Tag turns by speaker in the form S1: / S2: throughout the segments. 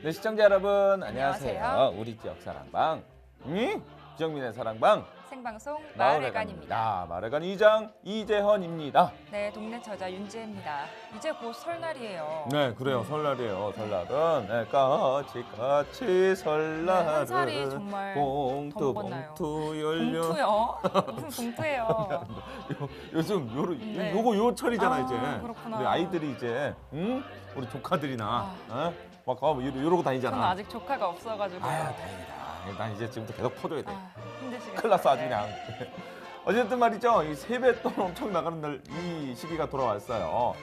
S1: 네, 시청자 여러분 안녕하세요.
S2: 안녕하세요.
S1: 우리 지역 사랑방, 지영민의 사랑방
S2: 생방송 마을회관입니다.
S1: 마을회관 이장 이재헌입니다.
S2: 네, 동네 저자 윤지혜입니다. 이제 곧 설날이에요.
S1: 네, 그래요. 설날이에요. 설날은 까치 설날은
S2: 네, 한 살이 정말 더 먹었나요?
S1: 봉투 열려.
S2: 봉투요? 무슨 봉투예요?
S1: 요즘
S2: 네.
S1: 요 철이잖아
S2: 아,
S1: 이제.
S2: 그렇구나.
S1: 우리 아이들이 이제 우리 조카들이나 막 이러고 다니잖아.
S2: 저는 아직 조카가 없어가지고.
S1: 다행이다. 난 이제 지금부터 계속 퍼줘야 돼.
S2: 힘드시겠어요.
S1: 큰일 났어 아주
S2: 네.
S1: 그냥. 어쨌든 말이죠. 이 세뱃돈 엄청 나가는 날 이 시기가 돌아왔어요.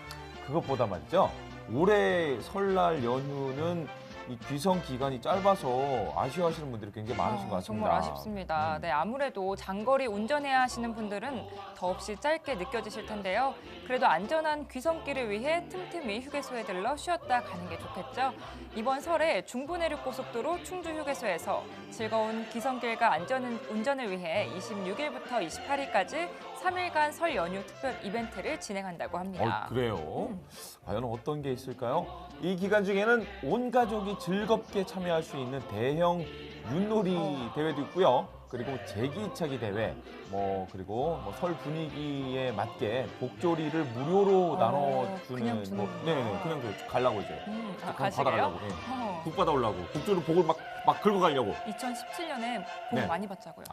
S1: 그것보다 말이죠. 올해 설날 연휴는 이 귀성 기간이 짧아서 아쉬워하시는 분들이 굉장히 많으신 것 같습니다.
S2: 정말 아쉽습니다. 네, 아무래도 장거리 운전해야 하시는 분들은 더없이 짧게 느껴지실 텐데요. 그래도 안전한 귀성길을 위해 틈틈이 휴게소에 들러 쉬었다 가는 게 좋겠죠. 이번 설에 중부내륙고속도로 충주휴게소에서 즐거운 귀성길과 안전 운전을 위해 26일부터 28일까지 3일간 설 연휴 특별 이벤트를 진행한다고 합니다.
S1: 그래요? 과연 어떤 게 있을까요? 이 기간 중에는 온 가족이 즐겁게 참여할 수 있는 대형 윷놀이 대회도 있고요. 그리고 제기차기 대회, 그리고 설 분위기에 맞게 복조리를 무료로 나눠주는
S2: 그냥 주는
S1: 네네, 그냥 가려고 이제.
S2: 가시게요?
S1: 받아가려고. 복 받아오려고. 복조를 복을 막 긁어 가려고.
S2: 2017년에 복
S1: 네.
S2: 많이 받자고요.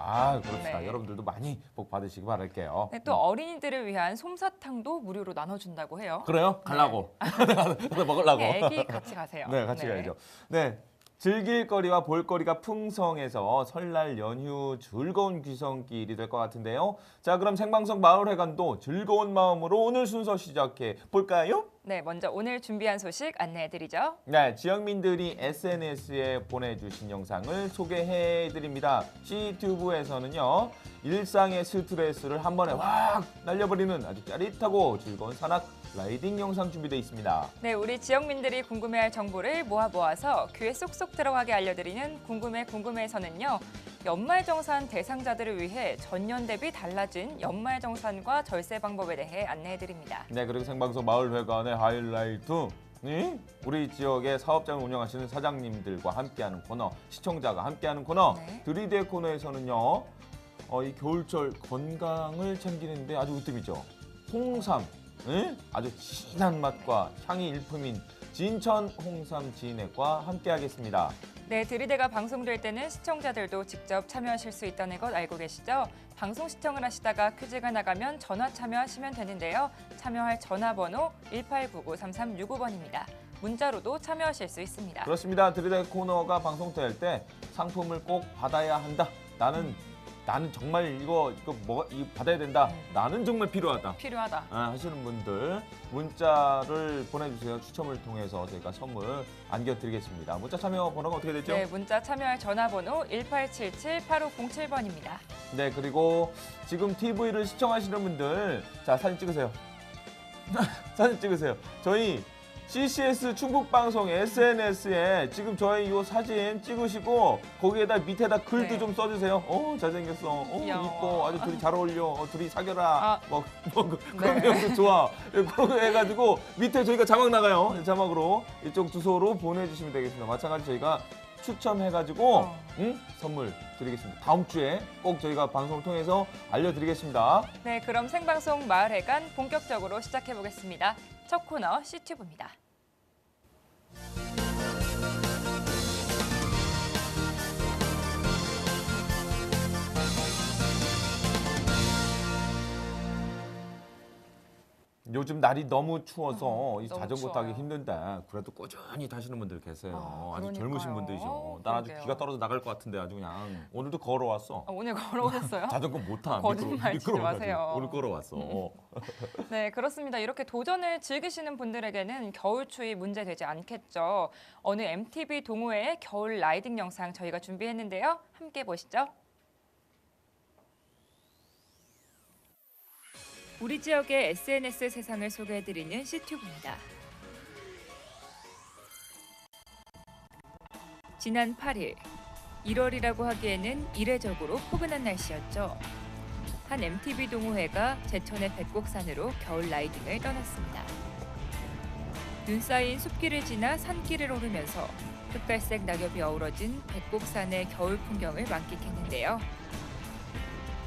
S1: 그렇습니다.
S2: 네.
S1: 여러분들도 많이 복 받으시기 바랄게요.
S2: 네, 또 어린이들을 위한 솜사탕도 무료로 나눠준다고 해요.
S1: 그래요? 가려고. 그래서 먹으려고.
S2: 애기 같이 가세요.
S1: 네, 같이 가야죠. 네. 즐길 거리와 볼거리가 풍성해서 설날 연휴 즐거운 귀성길이 될 것 같은데요. 자, 그럼 생방송 마을회관도 즐거운 마음으로 오늘 순서 시작해 볼까요?
S2: 네, 먼저 오늘 준비한 소식 안내해드리죠.
S1: 네, 지역민들이 SNS에 보내주신 영상을 소개해드립니다. C튜브에서는요, 일상의 스트레스를 한 번에 확 날려버리는 아주 짜릿하고 즐거운 산악 라이딩 영상 준비되어 있습니다.
S2: 네, 우리 지역민들이 궁금해할 정보를 모아서 귀에 쏙쏙 들어가게 알려드리는 궁금해에서는요. 연말정산 대상자들을 위해 전년 대비 달라진 연말정산과 절세 방법에 대해 안내해드립니다.
S1: 네, 그리고 생방송 마을회관의 하이라이트. 우리 지역의 사업장을 운영하시는 사장님들과 함께하는 코너, 시청자가 함께하는 코너,
S2: 네.
S1: 드리데 코너에서는요. 이 겨울철 건강을 챙기는데 아주 으뜸이죠. 홍삼, 아주 진한 맛과 향이 일품인 진천 홍삼 진액과 함께하겠습니다.
S2: 네, 드리데가 방송될 때는 시청자들도 직접 참여하실 수 있다는 것 알고 계시죠? 방송 시청을 하시다가 퀴즈가 나가면 전화 참여하시면 되는데요. 참여할 전화번호 1899-3365번입니다. 문자로도 참여하실 수 있습니다.
S1: 그렇습니다. 드리데 코너가 방송될 때 상품을 꼭 받아야 한다. 나는 정말 이거 받아야 된다. 나는 정말 필요하다. 하시는 분들 문자를 보내주세요. 추첨을 통해서 저희가 선물 안겨드리겠습니다. 문자 참여 번호가 어떻게 되죠?
S2: 네, 문자 참여할 전화번호 1877-8507번입니다.
S1: 네, 그리고 지금 TV를 시청하시는 분들 자, 사진 찍으세요. 사진 찍으세요. 저희 CCS 충북방송 SNS에 지금 저희 이 사진 찍으시고 거기에다 밑에다 글도
S2: 네.
S1: 좀 써주세요. 잘생겼어.
S2: 귀여워.
S1: 이뻐. 아주 둘이 잘 어울려. 둘이 사겨라. 그런
S2: 네.
S1: 내용도 좋아. 그런 거 해가지고 밑에 저희가 자막 나가요. 자막으로 이쪽 주소로 보내주시면 되겠습니다. 마찬가지 저희가 추첨해가지고 선물 드리겠습니다. 다음 주에 꼭 저희가 방송을 통해서 알려드리겠습니다.
S2: 네, 그럼 생방송 마을회관 본격적으로 시작해보겠습니다. 첫 코너 C튜브입니다.
S1: 요즘 날이 너무 추워서 이
S2: 너무
S1: 자전거
S2: 추워요.
S1: 타기 힘든데 그래도 꾸준히 타시는 분들 계세요. 아주
S2: 그러니까요.
S1: 젊으신 분들이죠. 난 아주
S2: 그러게요.
S1: 귀가 떨어져 나갈 것 같은데 아주 그냥 오늘도 걸어왔어.
S2: 오늘 걸어오셨어요?
S1: 자전거 못 타.
S2: 거짓말 치지 마세요.
S1: 오늘 걸어왔어.
S2: 네, 그렇습니다. 이렇게 도전을 즐기시는 분들에게는 겨울 추위 문제되지 않겠죠. 어느 MTV 동호회의 겨울 라이딩 영상 저희가 준비했는데요. 함께 보시죠. 우리 지역의 SNS 세상을 소개해드리는 C튜브입니다. 지난 8일, 1월이라고 하기에는 이례적으로 포근한 날씨였죠. 한 MTV 동호회가 제천의 백곡산으로 겨울 라이딩을 떠났습니다. 눈 쌓인 숲길을 지나 산길을 오르면서 흑갈색 낙엽이 어우러진 백곡산의 겨울 풍경을 만끽했는데요.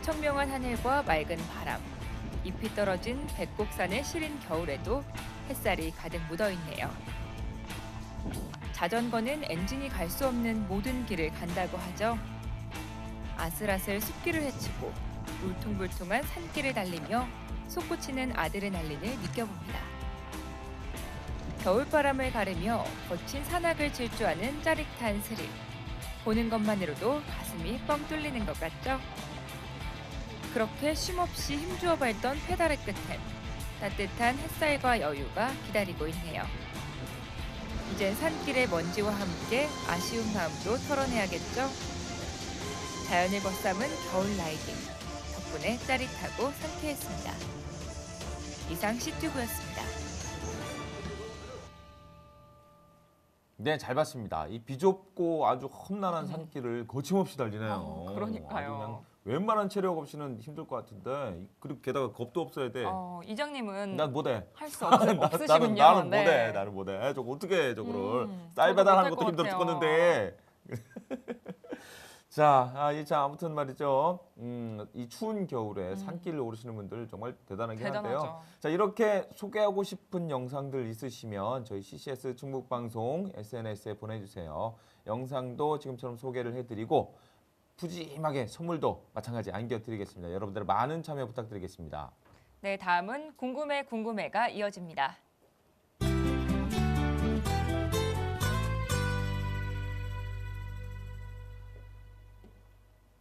S2: 청명한 하늘과 맑은 바람, 잎이 떨어진 백곡산의 시린 겨울에도 햇살이 가득 묻어있네요. 자전거는 엔진이 갈 수 없는 모든 길을 간다고 하죠. 아슬아슬 숲길을 헤치고 울퉁불퉁한 산길을 달리며 솟구치는 아드레날린을 느껴봅니다. 겨울바람을 가르며 거친 산악을 질주하는 짜릿한 스릴. 보는 것만으로도 가슴이 뻥 뚫리는 것 같죠? 그렇게 쉼없이 힘주어 밟던 페달의 끝엔 따뜻한 햇살과 여유가 기다리고 있네요. 이젠 산길의 먼지와 함께 아쉬운 마음도 털어내야겠죠? 자연을 벗삼은 겨울 라이딩. 덕분에 짜릿하고 상쾌했습니다. 이상 시튜브였습니다.
S1: 네, 잘 봤습니다. 이 비좁고 아주 험난한 산길을 거침없이 달리네요.
S2: 그러니까요.
S1: 아주 그냥 웬만한 체력 없이는 힘들 것 같은데 그리고 게다가 겁도 없어야 돼.
S2: 이장님은
S1: 난 못해.
S2: 할 수 없으시군요.
S1: 나는
S2: 네.
S1: 못해. 나는 못해. 저거 어떻게 해, 저거를.
S2: 저도
S1: 쌀배달 하는
S2: 못할
S1: 것도
S2: 것
S1: 힘들어
S2: 같아요.
S1: 죽겠는데. 자, 아무튼 말이죠. 이 추운 겨울에 산길을 오르시는 분들 정말 대단하긴 한데요.
S2: 대단하죠.
S1: 자, 이렇게 소개하고 싶은 영상들 있으시면 저희 CCS 충북방송 SNS에 보내주세요. 영상도 지금처럼 소개를 해드리고 푸짐하게 선물도 마찬가지 안겨드리겠습니다. 여러분들의 많은 참여 부탁드리겠습니다.
S2: 네, 다음은 궁금해가 이어집니다.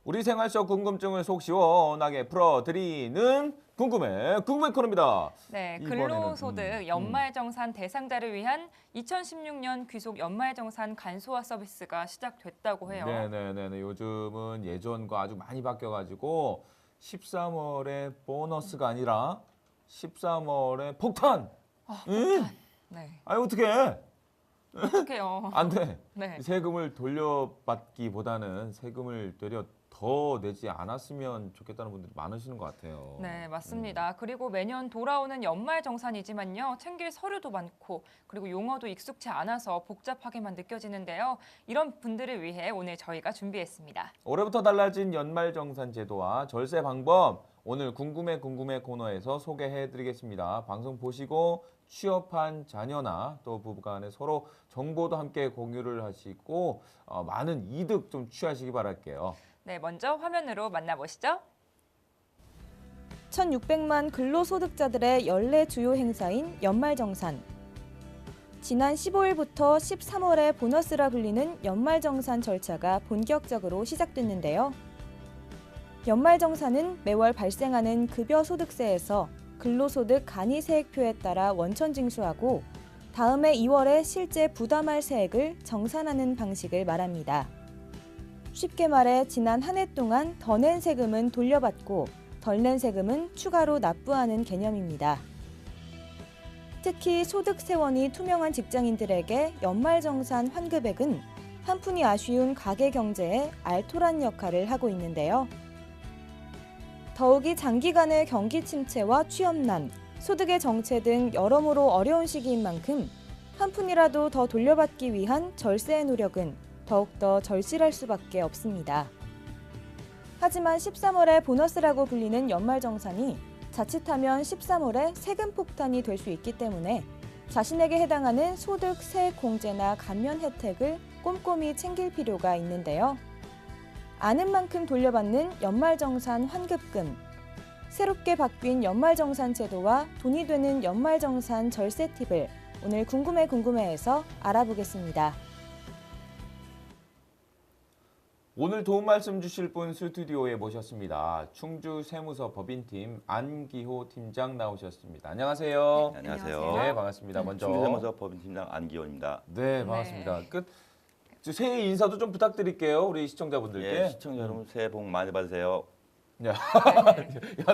S1: 우리 생활 속 궁금증을 속 시원하게 풀어드리는 궁금해 코너입니다.
S2: 네,
S1: 이번에는,
S2: 근로소득 연말정산 대상자를 위한 2016년 귀속 연말정산 간소화 서비스가 시작됐다고 해요.
S1: 네네네. 요즘은 예전과 아주 많이 바뀌어가지고 13월에 보너스가 아니라 13월에 폭탄.
S2: 폭탄. 네.
S1: 아니 어떡해.
S2: 어떡해요.
S1: 안 돼.
S2: 네.
S1: 세금을 돌려받기보다는 세금을 되려 더 내지 않았으면 좋겠다는 분들이 많으시는 것 같아요.
S2: 네, 맞습니다. 그리고 매년 돌아오는 연말정산이지만요. 챙길 서류도 많고 그리고 용어도 익숙치 않아서 복잡하게만 느껴지는데요. 이런 분들을 위해 오늘 저희가 준비했습니다.
S1: 올해부터 달라진 연말정산 제도와 절세 방법 오늘 궁금해 코너에서 소개해드리겠습니다. 방송 보시고 취업한 자녀나 또 부부간에 서로 정보도 함께 공유를 하시고 많은 이득 좀 취하시기 바랄게요.
S2: 네, 먼저 화면으로 만나보시죠.
S3: 1,600만 근로소득자들의 연례 주요 행사인 연말정산. 지난 15일부터 13월에 보너스라 불리는 연말정산 절차가 본격적으로 시작됐는데요. 연말정산은 매월 발생하는 급여소득세에서 근로소득 간이세액표에 따라 원천 징수하고 다음해 2월에 실제 부담할 세액을 정산하는 방식을 말합니다. 쉽게 말해 지난 한 해 동안 더 낸 세금은 돌려받고 덜 낸 세금은 추가로 납부하는 개념입니다. 특히 소득세원이 투명한 직장인들에게 연말정산 환급액은 한 푼이 아쉬운 가계 경제에 알토란 역할을 하고 있는데요. 더욱이 장기간의 경기 침체와 취업난, 소득의 정체 등 여러모로 어려운 시기인 만큼 한 푼이라도 더 돌려받기 위한 절세의 노력은 더욱더 절실할 수밖에 없습니다. 하지만 13월에 보너스라고 불리는 연말정산이 자칫하면 13월에 세금 폭탄이 될 수 있기 때문에 자신에게 해당하는 소득 세액 공제나 감면 혜택을 꼼꼼히 챙길 필요가 있는데요. 아는 만큼 돌려받는 연말정산 환급금, 새롭게 바뀐 연말정산 제도와 돈이 되는 연말정산 절세 팁을 오늘 궁금해에서 알아보겠습니다.
S1: 오늘 도움 말씀 주실 분 스튜디오에 모셨습니다. 충주 세무서 법인팀 안기호 팀장 나오셨습니다. 안녕하세요.
S4: 네, 안녕하세요.
S1: 네, 반갑습니다. 먼저
S4: 충주세무서 법인팀장 안기원입니다.
S1: 네, 반갑습니다. 새해 인사도 좀 부탁드릴게요. 우리 시청자분들께.
S4: 예, 시청자 여러분 새해 복 많이 받으세요.
S1: 야,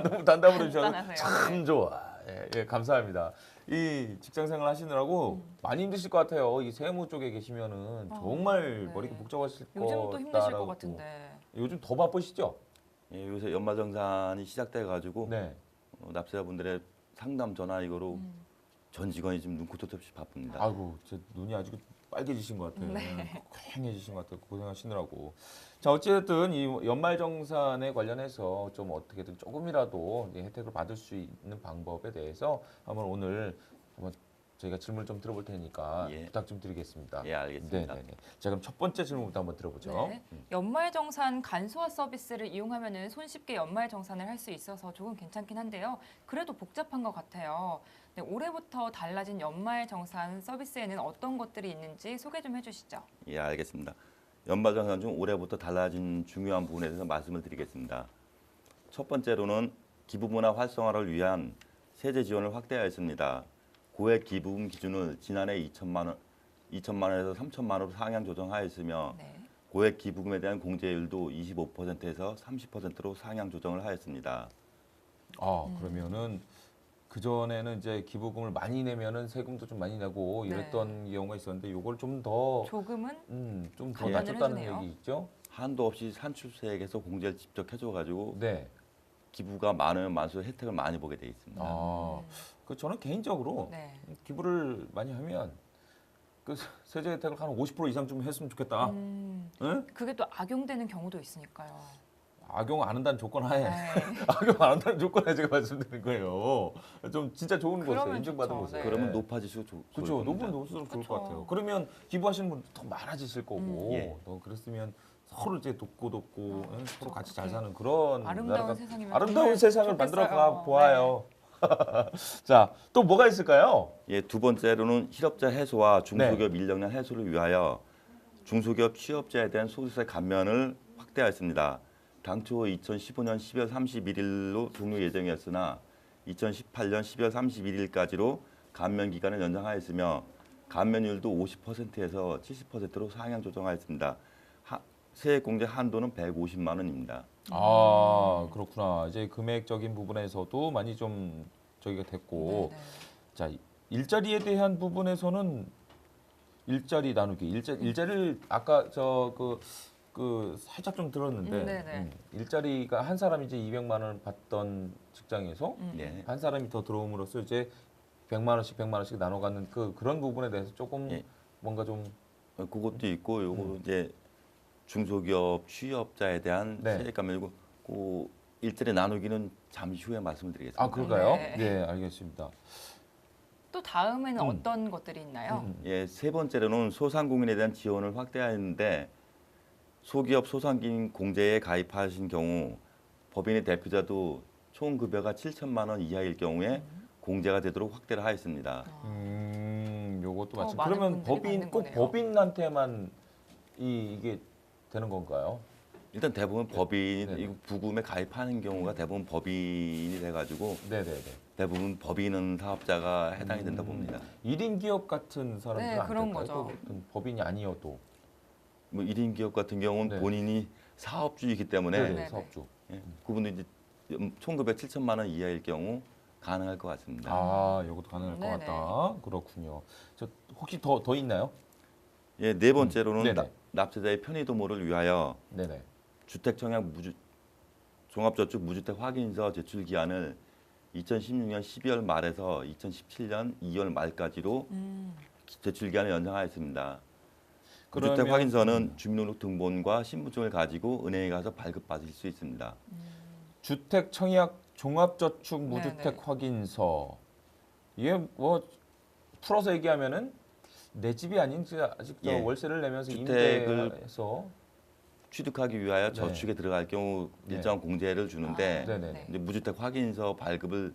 S1: 너무 단답으로 주셔서
S2: 간단하세요.
S1: 참
S2: 네.
S1: 좋아. 예, 감사합니다. 이 직장 생활 하시느라고 많이 힘드실 것 같아요. 이 세무 쪽에 계시면은 정말
S2: 네.
S1: 머리가 복잡하실 것
S2: 요즘 또 힘드실 것
S1: 같다라고.
S2: 같은데.
S1: 요즘 더 바쁘시죠?
S4: 예, 요새 연말정산이 시작돼가지고
S1: 네.
S4: 납세자분들의 상담 전화 이거로 전 직원이 지금 눈코뜰 새 없이 바쁩니다.
S1: 아이고, 제 눈이 아주 빨개지신 것 같아요.
S2: 네.
S1: 휑해지신 것 같아요. 고생하시느라고. 자, 어쨌든 이 연말정산에 관련해서 좀 어떻게든 조금이라도 이제 혜택을 받을 수 있는 방법에 대해서 한번 오늘 한번 저희가 질문을 좀 들어볼 테니까
S4: 예.
S1: 부탁 좀 드리겠습니다.
S4: 예, 알겠습니다.
S1: 네네네. 자, 그럼 첫 번째 질문부터 한번 들어보죠.
S2: 네. 연말정산 간소화 서비스를 이용하면 손쉽게 연말정산을 할 수 있어서 조금 괜찮긴 한데요. 그래도 복잡한 것 같아요. 네, 올해부터 달라진 연말정산 서비스에는 어떤 것들이 있는지 소개 좀 해주시죠.
S4: 예, 알겠습니다. 연말정산 중 올해부터 달라진 중요한 부분에 대해서 말씀을 드리겠습니다. 첫 번째로는 기부문화 활성화를 위한 세제 지원을 확대하였습니다. 고액 기부금 기준을 지난해 2천만 원에서 3천만 원으로 상향 조정하였으며
S2: 네.
S4: 고액 기부금에 대한 공제율도 25%에서 30%로 상향 조정을 하였습니다.
S1: 그러면은 그전에는 이제 기부금을 많이 내면은 세금도 좀 많이 내고 이랬던 경우가 있었는데 요걸 좀 더
S2: 조금은
S1: 좀 더
S2: 감안을
S1: 낮췄다는
S2: 해주네요.
S1: 얘기 있죠?
S4: 한도 없이 산출세액에서 공제를 직접 해줘가지고
S1: 네.
S4: 기부가 많으면 많을수록 혜택을 많이 보게 돼 있습니다.
S1: 그 저는 개인적으로
S2: 네.
S1: 기부를 많이 하면 그 세제 혜택을 한 50% 이상 좀 했으면 좋겠다. 응?
S2: 그게 또 악용되는 경우도 있으니까요.
S1: 악용 안 한다는 조건 하에
S2: 네.
S1: 악용 안 한다는 조건에 제가 말씀드린 거예요. 좀 진짜 좋은 곳에
S2: 그러면
S1: 인증받은
S2: 좋죠.
S1: 곳에.
S2: 네.
S4: 그러면 높아지시고
S1: 그렇죠. 높으면 높을수록 좋을 것
S2: 그쵸.
S1: 같아요. 그러면 기부하시는 분도 더 많아지실 거고
S4: 예.
S1: 더 그랬으면 서로 이제 돕고 예, 서로 같이 잘 사는 그런
S2: 아름다운
S1: 나라가-
S2: 세상이면
S1: 아름다운
S2: 정말
S1: 세상을
S2: 좋겠어요.
S1: 만들어 가 보아요. 자, 또 뭐가 있을까요?
S4: 예, 두 번째로는 실업자 해소와 중소기업 인력난 해소를 위하여 중소기업 취업자에 대한 소득세 감면을 확대하였습니다. 당초 2015년 12월 31일로 종료 예정이었으나 2018년 12월 31일까지로 감면 기간을 연장하였으며 감면율도 50%에서 70%로 상향 조정하였습니다. 세액 공제 한도는 150만 원입니다.
S1: 그렇구나. 이제 금액적인 부분에서도 많이 좀 저기가 됐고,
S2: 네, 네.
S1: 자, 일자리에 대한 부분에서는 일자리 나누기, 일자리를 아까 그 살짝 좀 들었는데
S2: 네네.
S1: 일자리가 한 사람이 이제 200만 원 받던 직장에서
S4: 네.
S1: 한 사람이 더 들어옴으로써 이제 100만 원씩 나눠가는 그런 부분에 대해서 조금
S4: 예.
S1: 뭔가 좀
S4: 그것도 있고 요거 이제 중소기업 취업자에 대한
S1: 네.
S4: 세액 감면이고 그 일자리 나누기는 잠시 후에 말씀을 드리겠습니다.
S1: 그럴까요?
S2: 네.
S1: 네, 알겠습니다.
S2: 또 다음에는 어떤 것들이 있나요?
S4: 예, 세 번째로는 소상공인에 대한 지원을 확대하였는데 소기업 소상공인 공제에 가입하신 경우 법인의 대표자도 총 급여가 7천만 원 이하일 경우에 공제가 되도록 확대를 하였습니다.
S1: 요것도
S2: 더
S1: 마찬가지.
S2: 많은
S1: 그러면
S2: 분들이
S1: 법인
S2: 받는
S1: 꼭
S2: 거네요.
S1: 법인한테만 이게 되는 건가요?
S4: 일단 대부분 법인
S1: 네네.
S4: 이 부금에 가입하는 경우가 대부분 법인이 돼가지고
S1: 네네네.
S4: 대부분 법인은 사업자가 해당이 된다 봅니다.
S1: 1인 기업 같은 사람들은
S2: 네,
S1: 안
S2: 그런
S1: 될까요?
S2: 거죠.
S1: 또 법인이 아니어도.
S4: 뭐 1인 기업 같은 경우는
S1: 네.
S4: 본인이 사업주이기 때문에
S1: 네네,
S2: 네네.
S1: 사업주.
S4: 예, 그분도 이제 총 급여 7천만 원 이하일 경우 가능할 것 같습니다.
S1: 요것도 가능할 것
S2: 네네.
S1: 같다. 그렇군요. 저 혹시 더 있나요?
S4: 예, 네 번째로는
S1: 네네.
S4: 납세자의 편의 도모를 위하여
S1: 네네.
S4: 주택 청약 종합저축 무주택 확인서 제출 기한을 2016년 12월 말에서 2017년 2월 말까지로 제출 기한을 연장하였습니다. 무주택
S1: 그러면-
S4: 확인서는 주민등록 등본과 신분증을 가지고 은행에 가서 발급받을 수 있습니다.
S1: 주택 청약 종합저축 무주택
S2: 네네.
S1: 확인서. 이게 뭐 풀어서 얘기하면은 내 집이 아닌 아직 저
S4: 예.
S1: 월세를 내면서
S4: 주택을
S1: 임대해서
S4: 취득하기 위하여
S1: 네.
S4: 저축에 들어갈 경우
S1: 네.
S4: 일정한 공제를 주는데
S1: 네네.
S4: 이제 무주택 확인서 발급을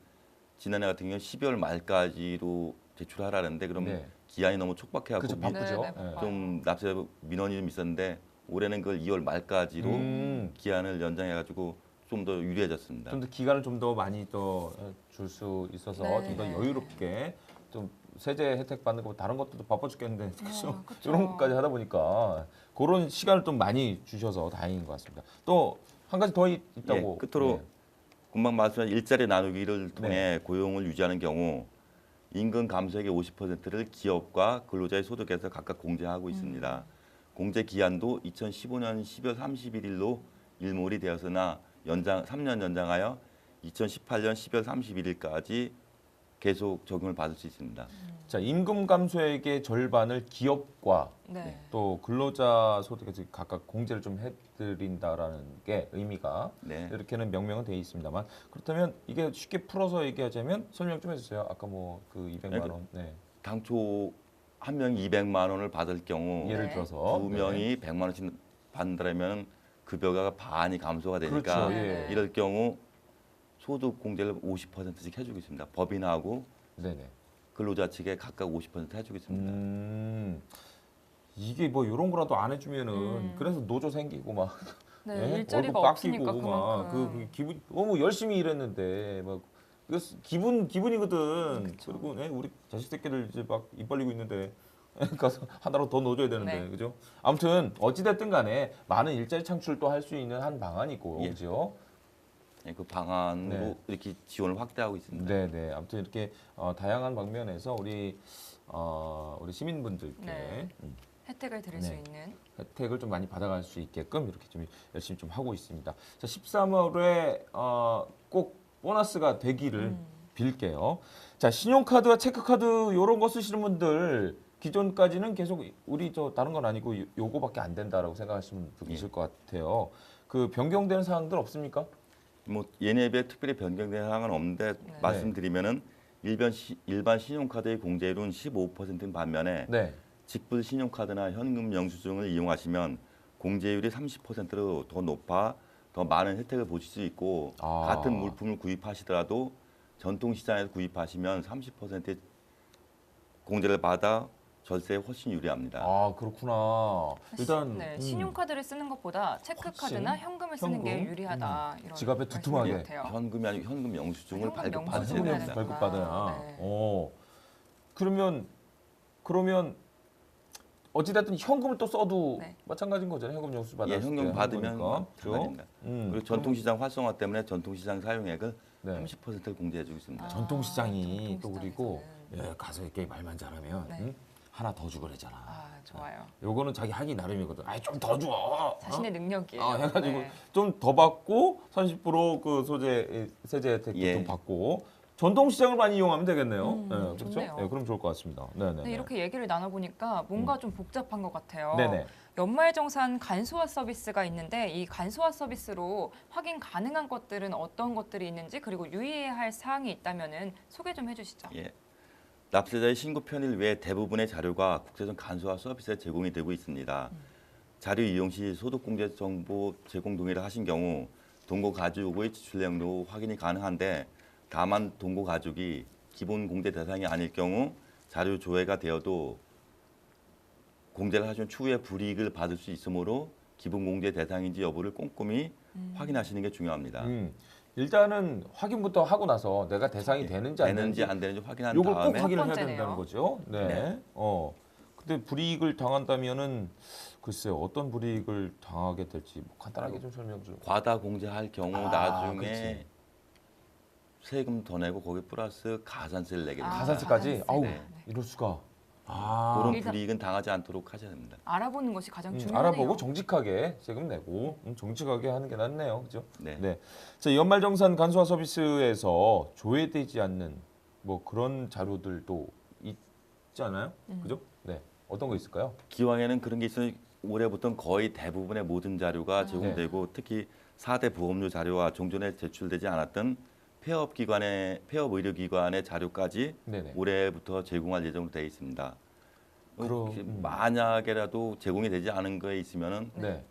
S4: 지난해 같은 경우 12월 말까지로 제출하라는데 그러면
S1: 네.
S4: 기한이 너무 촉박해갖고
S1: 그죠, 바쁘죠.
S2: 네, 네,
S1: 예.
S2: 바빠요.
S4: 좀 납세 민원이 좀 있었는데 올해는 그걸 2월 말까지로 기한을 연장해가지고 좀 더 유리해졌습니다.
S1: 좀 더 기간을 좀 더 많이 더 줄 수 있어서
S2: 네.
S1: 좀 더 여유롭게 좀 세제 혜택 받는 거 다른 것도 바빠 죽겠는데
S2: 그쵸.
S1: 이런 것까지 하다 보니까 그런 시간을 좀 많이 주셔서 다행인 것 같습니다. 또 한 가지 더 있다고.
S4: 예, 끝으로
S1: 네.
S4: 금방 말씀하신 일자리 나누기를 통해 고용을 유지하는 경우 임금 감소액의 50%를 기업과 근로자의 소득에서 각각 공제하고 있습니다. 공제 기한도 2015년 12월 31일로 일몰이 되었으나 3년 연장하여 2018년 12월 31일까지 계속 적용을 받을 수 있습니다.
S1: 자, 임금 감소액의 절반을 기업과
S2: 네.
S1: 또 근로자 소득에서 각각 공제를 좀 해드린다라는 게 의미가
S4: 네.
S1: 이렇게는 명명은 돼 있습니다만 그렇다면 이게 쉽게 풀어서 얘기하자면 설명 좀 해주세요. 아까 뭐 그 200만 원. 네.
S4: 당초 한 명이 200만 원을 받을 경우
S1: 예를
S2: 네.
S1: 들어서
S4: 두 명이 100만 원씩 받는다면 급여가 반이 감소가 되니까
S1: 그렇죠.
S2: 네.
S4: 이럴 경우 소득 공제를 50%씩 해주고 있습니다. 법인하고
S1: 네네.
S4: 근로자 측에 각각 50% 해주고 있습니다.
S1: 이게 뭐 이런 거라도 안 해주면은
S2: 음.
S1: 그래서 노조 생기고 막
S2: 네,
S1: 예?
S2: 일자리가
S1: 월급
S2: 없으니까
S1: 깎이고 막
S2: 그만큼.
S1: 그 기분 너무 열심히 일했는데 막 이거 기분이거든.
S2: 그쵸.
S1: 그리고 예, 우리 자식 새끼들 이제 막 입 벌리고 있는데 가서 하나로 더 넣어줘야 되는데
S2: 네.
S1: 그죠? 아무튼 어찌됐든 간에 많은 일자리 창출도 할 수 있는 한 방안이고
S4: 예.
S1: 그죠?
S4: 네, 그 방안으로
S1: 네.
S4: 이렇게 지원을 확대하고 있습니다.
S1: 네네. 아무튼 이렇게 다양한 방면에서 우리 시민분들께
S2: 네. 혜택을 드릴 수
S1: 네.
S2: 있는.
S1: 혜택을 좀 많이 받아갈 수 있게끔 이렇게 좀 열심히 좀 하고 있습니다. 자, 13월에 꼭 보너스가 되기를 빌게요. 자, 신용카드와 체크카드 이런 거 쓰시는 분들 기존까지는 계속 우리 저 다른 건 아니고 요거밖에 안 된다라고 생각하시는 분 계실 것 같아요. 그 변경되는 사항들 없습니까?
S4: 뭐 예내에 비해 특별히 변경된 사항은 없는데 말씀드리면은 일반 신용카드의 공제율은 15%인 반면에
S1: 네.
S4: 직불 신용카드나 현금 영수증을 이용하시면 공제율이 30%로 더 높아 더 많은 혜택을 보실 수 있고
S1: 아.
S4: 같은 물품을 구입하시더라도 전통시장에서 구입하시면 30%의 공제를 받아 절세에 훨씬 유리합니다.
S1: 아, 그렇구나. 일단
S2: 네, 신용카드를 쓰는 것보다 체크카드나
S1: 훨씬
S2: 현금을 쓰는 게
S1: 현금?
S2: 유리하다. 이런
S1: 지갑에
S2: 말씀인
S1: 두툼하게.
S2: 것 같아요.
S4: 현금이 아니고 현금 영수증을
S2: 현금
S4: 발급받으셔야
S2: 영수증을
S1: 현금
S4: 됩니다.
S2: 해야
S1: 발급받아야.
S2: 네.
S1: 그러면 어찌됐든 현금을 또 써도
S2: 네.
S1: 마찬가지인 거잖아요. 현금 영수
S4: 예,
S1: 받았을 때
S4: 현금
S1: 하는
S4: 받으면
S1: 거니까. 그죠?
S4: 마찬가지입니다. 그리고
S1: 그러면-
S4: 전통시장 활성화 때문에 전통시장 사용액을
S1: 네.
S4: 30%를 공제해주고 있습니다.
S2: 아,
S1: 전통시장이 또 그리고
S2: 전통시장에서는.
S1: 가서 이렇게 말만 잘하면
S2: 네.
S1: 하나 더 주고 그러잖아.
S2: 아, 좋아요.
S1: 요거는 자기 하기 나름이거든. 아이 좀 더 줘.
S2: 자신의 능력이에요.
S1: 해가지고
S2: 네.
S1: 좀 더 받고 30%그 세제 혜택도
S4: 예.
S1: 좀 받고 전통시장을 많이 이용하면 되겠네요. 그렇죠?
S2: 좋네요.
S1: 네, 그럼 좋을 것 같습니다. 네네.
S2: 네, 이렇게 얘기를 나눠보니까 뭔가 좀 복잡한 것 같아요.
S1: 네네.
S2: 연말정산 간소화 서비스가 있는데 이 간소화 서비스로 확인 가능한 것들은 어떤 것들이 있는지 그리고 유의해야 할 사항이 있다면 소개 좀 해주시죠.
S4: 예. 납세자의 신고 편일 외 대부분의 자료가 국세청 간소화 서비스에 제공이 되고 있습니다. 자료 이용 시 소득공제 정보 제공 동의를 하신 경우 동거 가족의 지출 내용도 확인이 가능한데 다만 동거 가족이 기본 공제 대상이 아닐 경우 자료 조회가 되어도 공제를 하시면 추후에 불이익을 받을 수 있으므로 기본 공제 대상인지 여부를 꼼꼼히 확인하시는 게 중요합니다.
S1: 일단은 확인부터 하고 나서 내가 대상이 되는지 안
S4: 되는지
S1: 되는지
S4: 안 되는지 확인한
S1: 요걸 꼭
S4: 다음에
S1: 확인을 해야
S2: 번째네요.
S1: 된다는 거죠. 네.
S4: 네.
S1: 근데 불이익을 당한다면은 글쎄요 어떤 불이익을 당하게 될지 뭐 간단하게 좀 설명 좀.
S4: 과다 공제할 경우 나중에
S1: 그렇지.
S4: 세금 더 내고 거기 플러스 가산세를 내게 됩니다.
S1: 가산세까지.
S2: 가산세.
S1: 아우
S2: 네.
S1: 이럴 수가.
S4: 그런
S2: 일단-
S4: 불이익은 당하지 않도록 하셔야 됩니다.
S2: 알아보는 것이 가장 중요해요.
S1: 알아보고 정직하게 세금 내고 정직하게 하는 게 낫네요, 그죠?
S4: 네.
S1: 네. 자, 연말정산 간소화 서비스에서 조회되지 않는 뭐 그런 자료들도 있지 않아요? 그죠? 네. 어떤 거 있을까요?
S4: 기왕에는 그런 게 있으면 올해부터는 거의 대부분의 모든 자료가 제공되고 특히 4대 보험료 자료와 종전에 제출되지 않았던 폐업 의료기관의 자료까지
S1: 네네.
S4: 올해부터 제공할 예정으로 되어 있습니다.
S1: 그럼,
S4: 만약에라도 제공이 되지 않은 거에 있으면은
S1: 네.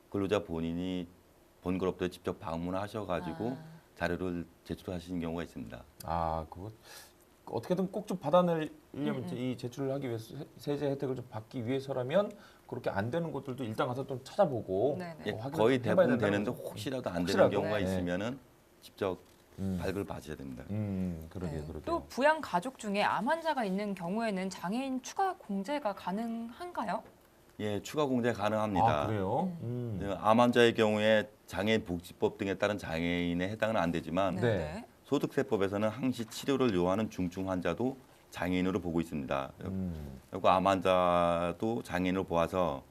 S4: 근로자 본인이 본거롭도에 직접 방문하셔가지고
S2: 아.
S4: 자료를 제출하시는 경우가 있습니다.
S1: 아, 그거 어떻게든 꼭 좀 받아내려면 이 제출을 하기 위해서 세제 혜택을 좀 받기 위해서라면 그렇게 안 되는 곳들도 일단 가서 좀 찾아보고
S2: 네네.
S4: 예,
S1: 확인을
S4: 거의
S1: 좀 해봐야
S4: 대부분
S1: 된다는
S4: 되는데
S1: 거죠.
S4: 혹시라도 안
S1: 혹시라도.
S4: 되는 경우가
S1: 네.
S4: 있으면은 직접 발급을 받으셔야 됩니다.
S1: 그러게요,
S2: 네.
S1: 그러게요.
S2: 또 부양 가족 중에 암 환자가 있는 경우에는 장애인 추가 공제가 가능한가요?
S4: 예, 추가 공제 가능합니다.
S1: 아, 그래요?
S4: 암 환자의 경우에 장애인 복지법 등에 따른 장애인에 해당은 안 되지만
S1: 네.
S4: 소득세법에서는 항시 치료를 요하는 중증 환자도 장애인으로 보고 있습니다. 그리고 암 환자도 장애인으로 보아서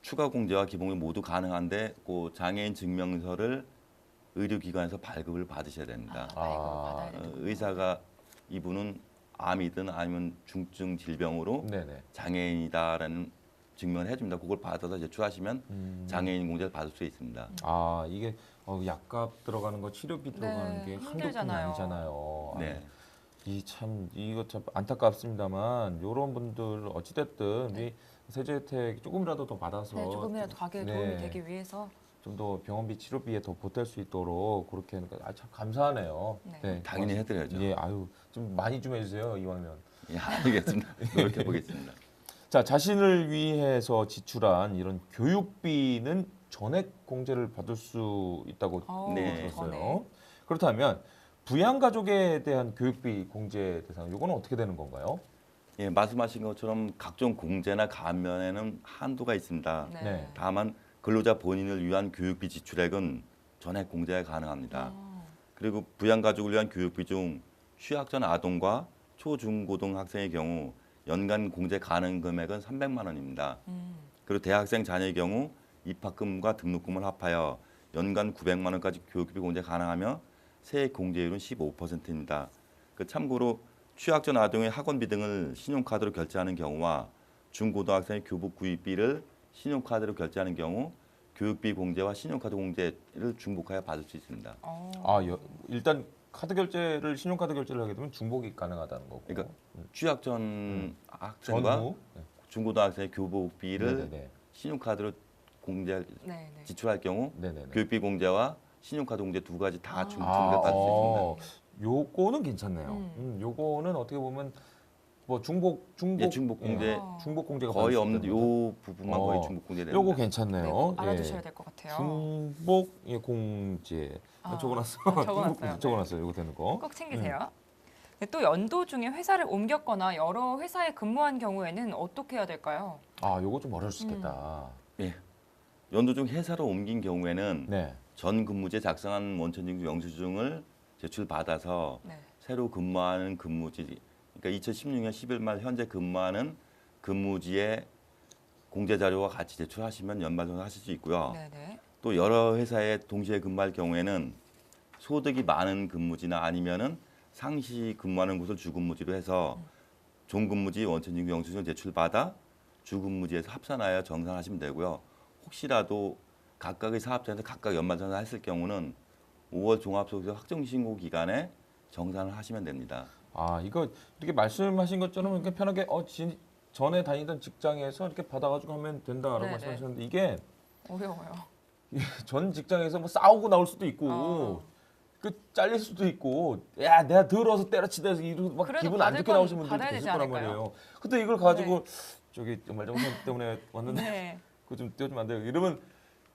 S4: 추가 공제와 기본이 모두 가능한데 그 장애인 증명서를 의료기관에서 발급을 받으셔야 됩니다.
S2: 이거 받아야 되는
S4: 의사가 이분은 암이든 아니면 중증 질병으로
S1: 네네.
S4: 장애인이다라는 증명을 해줍니다. 그걸 받아서 제출하시면 장애인 공제를 받을 수 있습니다.
S1: 아 이게 약값 들어가는 거 치료비 들어가는 게 한두 푼이
S2: 힘들잖아요.
S1: 아니잖아요.
S4: 네.
S1: 이거 참 안타깝습니다만 이런 분들 어찌됐든 이 세제 혜택 조금이라도 더 받아서
S2: 네, 조금이라도 가게에
S1: 네.
S2: 도움이 되기 위해서
S1: 좀 더 병원비 치료비에 더 보탤 수 있도록 그렇게 하니까 참 감사하네요.
S2: 네.
S4: 당연히 해드려야죠.
S1: 예, 아유 좀 많이 좀 해주세요 이왕이면.
S4: 예, 알겠습니다. 노력해 보겠습니다.
S1: 자, 자신을 위해서 지출한 이런 교육비는 전액 공제를 받을 수 있다고
S4: 네.
S1: 들었어요.
S2: 전액.
S1: 그렇다면 부양가족에 대한 교육비 공제 대상, 이거는 어떻게 되는 건가요?
S4: 예, 말씀하신 것처럼 각종 공제나 감면에는 한도가 있습니다.
S2: 네.
S1: 네.
S4: 다만 근로자 본인을 위한 교육비 지출액은 전액 공제가 가능합니다. 그리고 부양가족을 위한 교육비 중 취약 전 아동과 초중고등학생의 경우 연간 공제 가능 금액은 300만 원입니다. 그리고 대학생 자녀의 경우 입학금과 등록금을 합하여 연간 900만 원까지 교육비 공제 가능하며 세액 공제율은 15%입니다. 참고로 취약 전 아동의 학원비 등을 신용카드로 결제하는 경우와 중고등학생의 교복 구입비를 신용카드로 결제하는 경우 교육비 공제와 신용카드 공제를 중복하여 받을 수 있습니다.
S1: 일단 카드 결제를 신용카드 결제를 하게 되면 중복이 가능하다는 거고.
S4: 그러니까 취약 전 학생과
S1: 전후
S4: 중고등학생의 교복비를
S1: 네네네.
S4: 신용카드로 공제
S2: 네.
S4: 지출할 경우
S1: 네네네.
S4: 교육비 공제와 신용카드 공제 두 가지 다 중복
S1: 아,
S4: 받을 수 있습니다.
S1: 요거는 괜찮네요. 요거는 어떻게 보면 뭐 중복
S4: 예, 중복 공제
S1: 중복 공제가
S4: 거의
S1: 받을 수
S4: 없는
S1: 있다는 거죠?
S4: 요 부분만 거의 중복 공제됩니다.
S1: 요거
S2: 네,
S1: 괜찮네요.
S2: 꼭 알아두셔야 될 것 같아요.
S1: 중복 공제 적어놨어.
S2: 적어놨어요.
S1: 적어놨어요. 이거 되는 거.
S2: 꼭 챙기세요. 네, 또 연도 중에 회사를 옮겼거나 여러 회사에 근무한 경우에는 어떻게 해야 될까요?
S1: 요거 좀 어려울 수 있겠다.
S4: 예. 연도 중 회사로 옮긴 경우에는
S1: 네.
S4: 전 근무지에 작성한 원천징수 영수증을 제출받아서
S2: 네.
S4: 새로 근무하는 근무지, 그러니까 2016년 10일 말 현재 근무하는 근무지에 공제 자료와 같이 제출하시면 연말정산 하실 수 있고요.
S2: 네네.
S4: 또 여러 회사에 동시에 근무할 경우에는 소득이 많은 근무지나 아니면은 상시 근무하는 곳을 주근무지로 해서 종근무지 원천징수 영수증을 제출받아 주근무지에서 합산하여 정산하시면 되고요. 혹시라도 각각의 사업장에서 각각 연말정산 했을 경우는 5월 종합소득세 확정신고 기간에 정산을 하시면 됩니다.
S1: 이거 이렇게 말씀하신 것처럼 이렇게 편하게 전에 다니던 직장에서 이렇게 받아가지고 하면 된다라고
S2: 네네.
S1: 말씀하셨는데 이게
S2: 어려워요.
S1: 전 직장에서 뭐 싸우고 나올 수도 있고 잘릴 수도 있고 야 내가 더러워서 때려치다 해서 이러고 막
S2: 그래도
S1: 기분 안
S2: 받을
S1: 좋게
S2: 건
S1: 나오시는 분들도
S2: 받아야
S1: 계실
S2: 되지
S1: 거란
S2: 않을까요?
S1: 말이에요. 근데 이걸 가지고 저기 연말정산 때문에 왔는데
S2: 네.
S1: 그거 좀 떼어주면 안 돼요. 이러면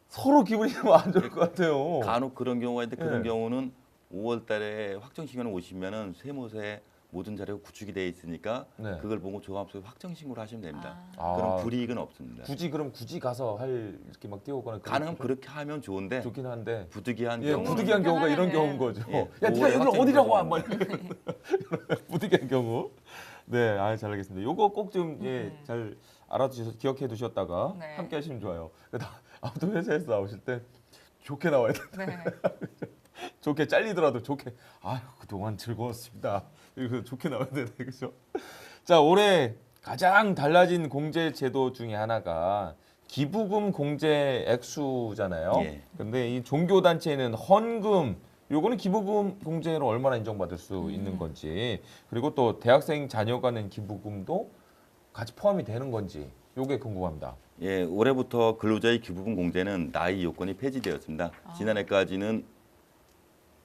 S1: 서로 기분이 좀 안 좋을 것 같아요.
S4: 간혹 그런 경우가 있는데 그런
S1: 네.
S4: 경우는 5월 달에 확정신고를 오시면은 세무서에 모든 자료가 구축이 돼 있으니까
S1: 네.
S4: 그걸 보고 종합소득 확정신고를 하시면 됩니다.
S1: 아.
S4: 그럼 불이익은 없습니다.
S1: 굳이 가서 이렇게 막 띄워오거나
S4: 가능하면 그렇게 하면 좋은데
S1: 좋긴 한데
S4: 부득이한
S1: 예,
S4: 경우
S1: 부득이한 경우가 이런 경우인 거죠.
S4: 예,
S1: 야, 네가 여기를
S4: 오월
S1: 어디라고 와?
S4: 확정신고죠.
S1: 막 부득이한 경우. 네, 잘 알겠습니다. 요거 꼭 좀 잘 알아두셔서 기억해 두셨다가
S2: 네.
S1: 함께 하시면 좋아요. 아무튼 회사에서 나오실 때 좋게 나와야 돼.
S2: 네.
S1: 좋게 잘리더라도 좋게. 그동안 즐거웠습니다. 이렇게 좋게 나와야 되네, 그죠? 자, 올해 가장 달라진 공제 제도 중에 하나가 기부금 공제 액수잖아요.
S4: 예.
S1: 근데 이 종교 단체는 헌금 요거는 기부금 공제로 얼마나 인정받을 수 있는 건지, 그리고 또 대학생 자녀가 낸 기부금도 같이 포함이 되는 건지 요게 궁금합니다.
S4: 예, 올해부터 근로자의 기부금 공제는 나이 요건이 폐지되었습니다. 지난해까지는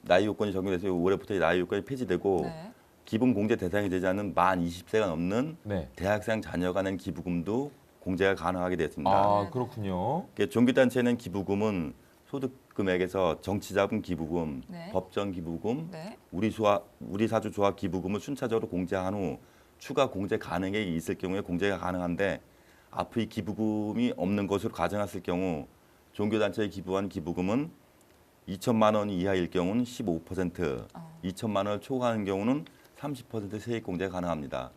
S4: 나이 요건이 적용돼서 올해부터 나이 요건이 폐지되고
S2: 네.
S4: 기부금 공제 대상이 되지 않는 만 20세가 넘는
S1: 네.
S4: 대학생 자녀가 낸 기부금도 공제가 가능하게 됐습니다.
S1: 그렇군요.
S4: 종교단체는 기부금은 소득 금액에서 정치자금 기부금,
S2: 네.
S4: 법정 기부금,
S2: 네.
S4: 우리 사주 조합 기부금을 순차적으로 공제한 후 추가 공제 가능액이 있을 경우에 공제가 가능한데 앞의 기부금이 없는 것으로 가정했을 경우 종교단체에 기부한 기부금은 2천만 원 이하일 경우는 15%, 2천만 원을 초과하는 경우는 30% 세액 공제가 가능합니다.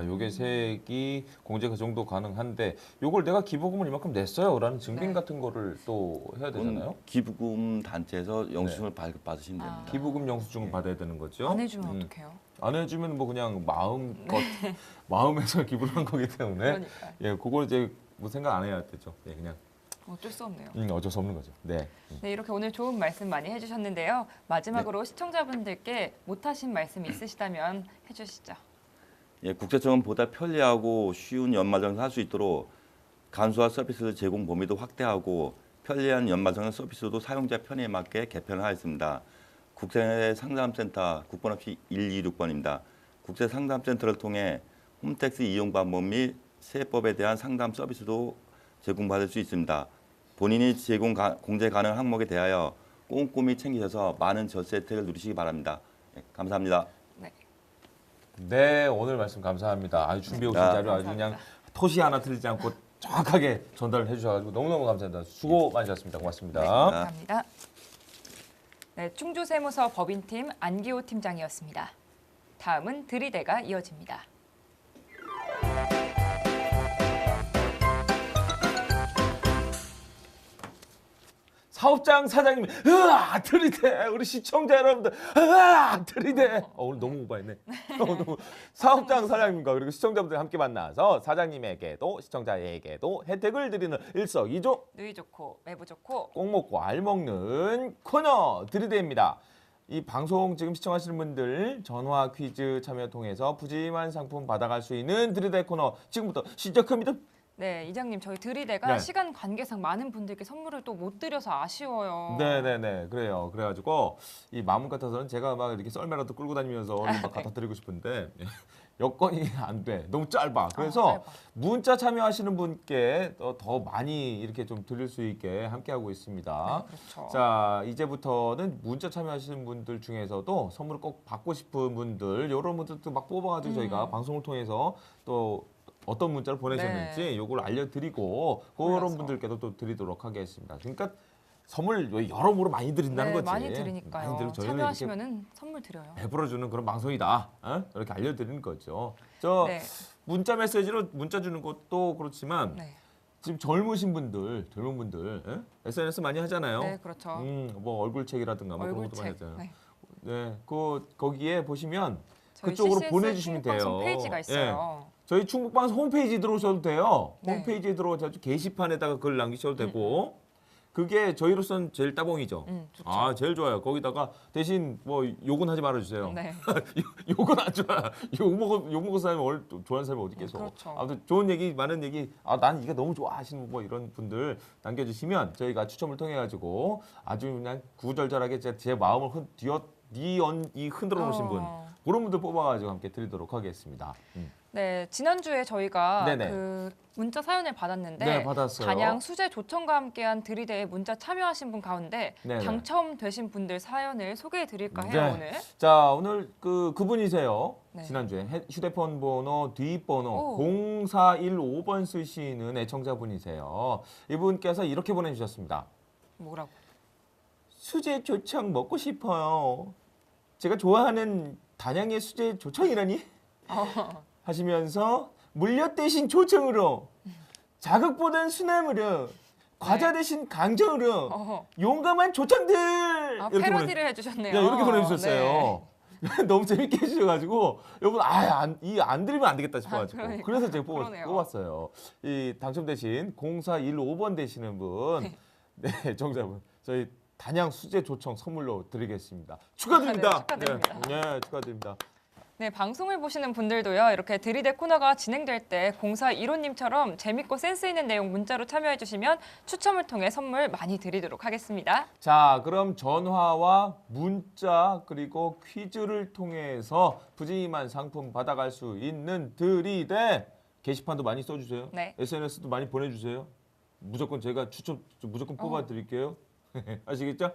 S1: 요게 세액이 공제 그 정도 가능한데 요걸 내가 기부금을 이만큼 냈어요라는 증빙
S2: 네.
S1: 같은 거를 또 해야 되잖아요.
S4: 기부금 단체에서 영수증을 발급받으시면 됩니다.
S1: 기부금 영수증을 받아야 되는 거죠.
S2: 안 해주면 어떡해요?
S1: 안 해주면 뭐 그냥 마음에서 기부를 한 거기 때문에
S2: 그러니까요.
S1: 예, 그걸 이제 뭐 생각 안 해야 되죠. 예, 그냥
S2: 어쩔 수 없네요.
S1: 어쩔 수 없는 거죠. 네.
S2: 네, 이렇게 오늘 좋은 말씀 많이 해주셨는데요. 마지막으로 시청자분들께 못하신 말씀 있으시다면 해주시죠.
S4: 예, 국세청은 보다 편리하고 쉬운 연말정산 할 수 있도록 간소화 서비스 제공 범위도 확대하고 편리한 연말정산 서비스도 사용자 편의에 맞게 개편하였습니다. 국세상담센터 국번없이 126번입니다. 국세상담센터를 통해 홈택스 이용 방법 및 세법에 대한 상담 서비스도 제공받을 수 있습니다. 본인이 공제 가능한 항목에 대하여 꼼꼼히 챙기셔서 많은 절세 혜택을 누리시기 바랍니다. 네, 감사합니다.
S1: 네, 오늘 말씀 감사합니다. 아주 준비해 오신 자료 아주 그냥 토시 하나 틀리지 않고 정확하게 전달을 해주셔가지고 너무너무 감사합니다. 수고 많으셨습니다. 고맙습니다.
S2: 네, 감사합니다. 네, 충주세무서 법인팀 안기호 팀장이었습니다. 다음은 들이대가 이어집니다.
S1: 사업장 사장님이 으아 들이대 우리 시청자 여러분들 으아 들이대 오늘 너무 오버했네. 사업장 사장님과 그리고 시청자분들 함께 만나서 사장님에게도 시청자에게도 혜택을 드리는 일석이조
S2: 누이 좋고 매부 좋고
S1: 꼭 먹고 알 먹는 코너 들이대입니다. 이 방송 지금 시청하시는 분들 전화 퀴즈 참여 통해서 푸짐한 상품 받아갈 수 있는 들이대 코너 지금부터 시작합니다.
S2: 네, 이장님 저희 들이대가
S1: 네.
S2: 시간 관계상 많은 분들께 선물을 또 못 드려서 아쉬워요.
S1: 네네네 그래요. 그래가지고 이 마음 같아서는 제가 막 이렇게 썰매라도 끌고 다니면서 얼른 막 갖다 드리고 싶은데 여건이 안 돼. 너무 짧아. 그래서
S2: 짧아.
S1: 문자 참여하시는 분께 더 많이 이렇게 좀 드릴 수 있게 함께하고 있습니다.
S2: 네, 그렇죠.
S1: 자 이제부터는 문자 참여하시는 분들 중에서도 선물을 꼭 받고 싶은 분들 이런 분들도 막 뽑아가지고 저희가 방송을 통해서 또 어떤 문자를 보내셨는지 요걸 알려드리고 그런
S2: 골라서.
S1: 분들께도 또 드리도록 하겠습니다. 그러니까 선물 여러모로 많이 드린다는
S2: 네,
S1: 거지.
S2: 많이 드리니까요.
S1: 많이 드리고 저희는 이렇게
S2: 참여하시면은 선물 드려요.
S1: 베풀어주는 그런 방송이다. 어? 이렇게 알려드리는 거죠. 저
S2: 네.
S1: 문자 메시지로 문자 주는 것도 그렇지만
S2: 네.
S1: 지금 젊은 분들 SNS 많이 하잖아요.
S2: 네, 그렇죠.
S1: 뭐 얼굴책이라든가 뭐 그런 것도 많이
S2: 얼굴책.
S1: 하잖아요.
S2: 네.
S1: 네, 거기에 보시면
S2: 저희
S1: 그쪽으로
S2: CCS
S1: 보내주시면 돼요.
S2: 충북방송 페이지가 있어요.
S1: 저희 충북방송 홈페이지 들어오셔도 돼요.
S2: 네.
S1: 홈페이지에 들어오셔서 게시판에다가 글 남기셔도 되고 그게 저희로서는 제일 따봉이죠.
S2: 좋죠.
S1: 아 제일 좋아요. 거기다가 대신 뭐 욕은 하지 말아주세요.
S2: 네.
S1: 욕은 안 좋아. 욕 먹은 사람이 좋아하는 사람이 어디 있겠어.
S2: 그렇죠.
S1: 아무튼 좋은 얘기, 많은 얘기. 난 이게 너무 좋아 하시는 뭐 이런 분들 남겨주시면 저희가 추첨을 통해 가지고 아주 그냥 구절절하게 제 마음을 흔들어 놓으신 분 그런 분들 뽑아가지고 함께 드리도록 하겠습니다.
S2: 네, 지난주에 저희가
S1: 네네.
S2: 그 문자 사연을 받았는데
S1: 네, 받았어요.
S2: 단양 수제 조청과 함께한 들이대에 문자 참여하신 분 가운데
S1: 네네.
S2: 당첨되신 분들 사연을 소개해 드릴까 해요,
S1: 네.
S2: 오늘.
S1: 자 오늘 그분이세요.
S2: 네.
S1: 지난주에 휴대폰 번호 뒷번호
S2: 오.
S1: 0415번 쓰시는 애청자분이세요. 이분께서 이렇게 보내주셨습니다.
S2: 뭐라고?
S1: 수제 조청 먹고 싶어요. 제가 좋아하는 단양의 수제 조청이라니 하시면서 물엿 대신 조청으로 자극보단 순함으로 과자 대신 강정으로
S2: 어허.
S1: 용감한 조청들 이렇게
S2: 패러디를 해주셨네요.
S1: 네, 이렇게
S2: 네.
S1: 보내주셨어요. 너무 재밌게 해주셔가지고 여러분 안 드리면 안 되겠다 싶어가지고
S2: 그러니까.
S1: 그래서 제가
S2: 그러네요.
S1: 뽑았어요. 이 당첨되신 0415번 되시는 분, 네 정자분 저희 단양 수제 조청 선물로 드리겠습니다. 축하드립니다.
S2: 축하드립니다.
S1: 네, 축하드립니다.
S2: 네, 방송을 보시는 분들도요. 이렇게 들이대 코너가 진행될 때 0415님처럼 재밌고 센스 있는 내용 문자로 참여해 주시면 추첨을 통해 선물 많이 드리도록 하겠습니다.
S1: 자, 그럼 전화와 문자 그리고 퀴즈를 통해서 푸짐한 상품 받아갈 수 있는 들이대 게시판도 많이 써주세요.
S2: 네.
S1: SNS도 많이 보내주세요. 무조건 제가 무조건 뽑아드릴게요. 아시겠죠?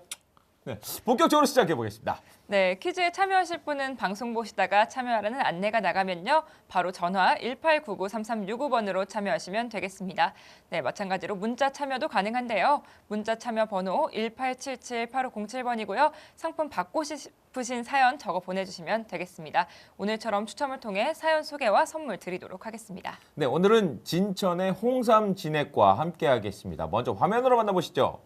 S1: 네, 본격적으로 시작해 보겠습니다.
S2: 네, 퀴즈에 참여하실 분은 방송 보시다가 참여하라는 안내가 나가면요. 바로 전화 1899-3365번으로 참여하시면 되겠습니다. 네, 마찬가지로 문자 참여도 가능한데요. 문자 참여 번호 1877-8507번이고요. 상품 받고 싶으신 사연 적어 보내주시면 되겠습니다. 오늘처럼 추첨을 통해 사연 소개와 선물 드리도록 하겠습니다.
S1: 네, 오늘은 진천의 홍삼 진액과 함께하겠습니다. 먼저 화면으로 만나보시죠.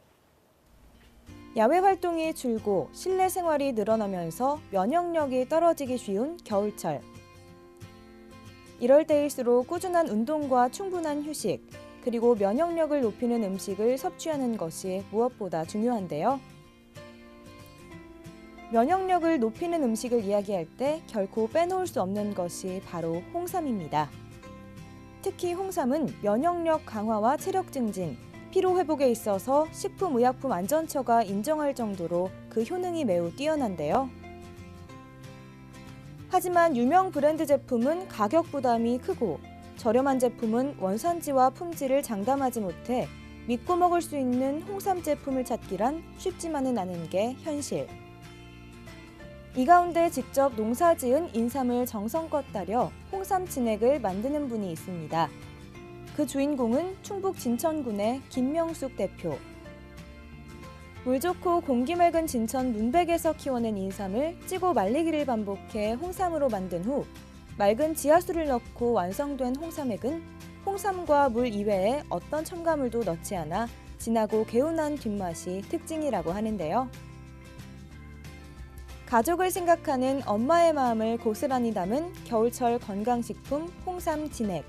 S3: 야외 활동이 줄고 실내 생활이 늘어나면서 면역력이 떨어지기 쉬운 겨울철. 이럴 때일수록 꾸준한 운동과 충분한 휴식, 그리고 면역력을 높이는 음식을 섭취하는 것이 무엇보다 중요한데요. 면역력을 높이는 음식을 이야기할 때 결코 빼놓을 수 없는 것이 바로 홍삼입니다. 특히 홍삼은 면역력 강화와 체력 증진, 피로 회복에 있어서 식품의약품안전처가 인정할 정도로 그 효능이 매우 뛰어난데요. 하지만 유명 브랜드 제품은 가격 부담이 크고 저렴한 제품은 원산지와 품질을 장담하지 못해 믿고 먹을 수 있는 홍삼 제품을 찾기란 쉽지만은 않은 게 현실. 이 가운데 직접 농사지은 인삼을 정성껏 따려 홍삼 진액을 만드는 분이 있습니다. 그 주인공은 충북 진천군의 김명숙 대표. 물 좋고 공기 맑은 진천 문백에서 키워낸 인삼을 찌고 말리기를 반복해 홍삼으로 만든 후 맑은 지하수를 넣고 완성된 홍삼액은 홍삼과 물 이외에 어떤 첨가물도 넣지 않아 진하고 개운한 뒷맛이 특징이라고 하는데요. 가족을 생각하는 엄마의 마음을 고스란히 담은 겨울철 건강식품 홍삼 진액.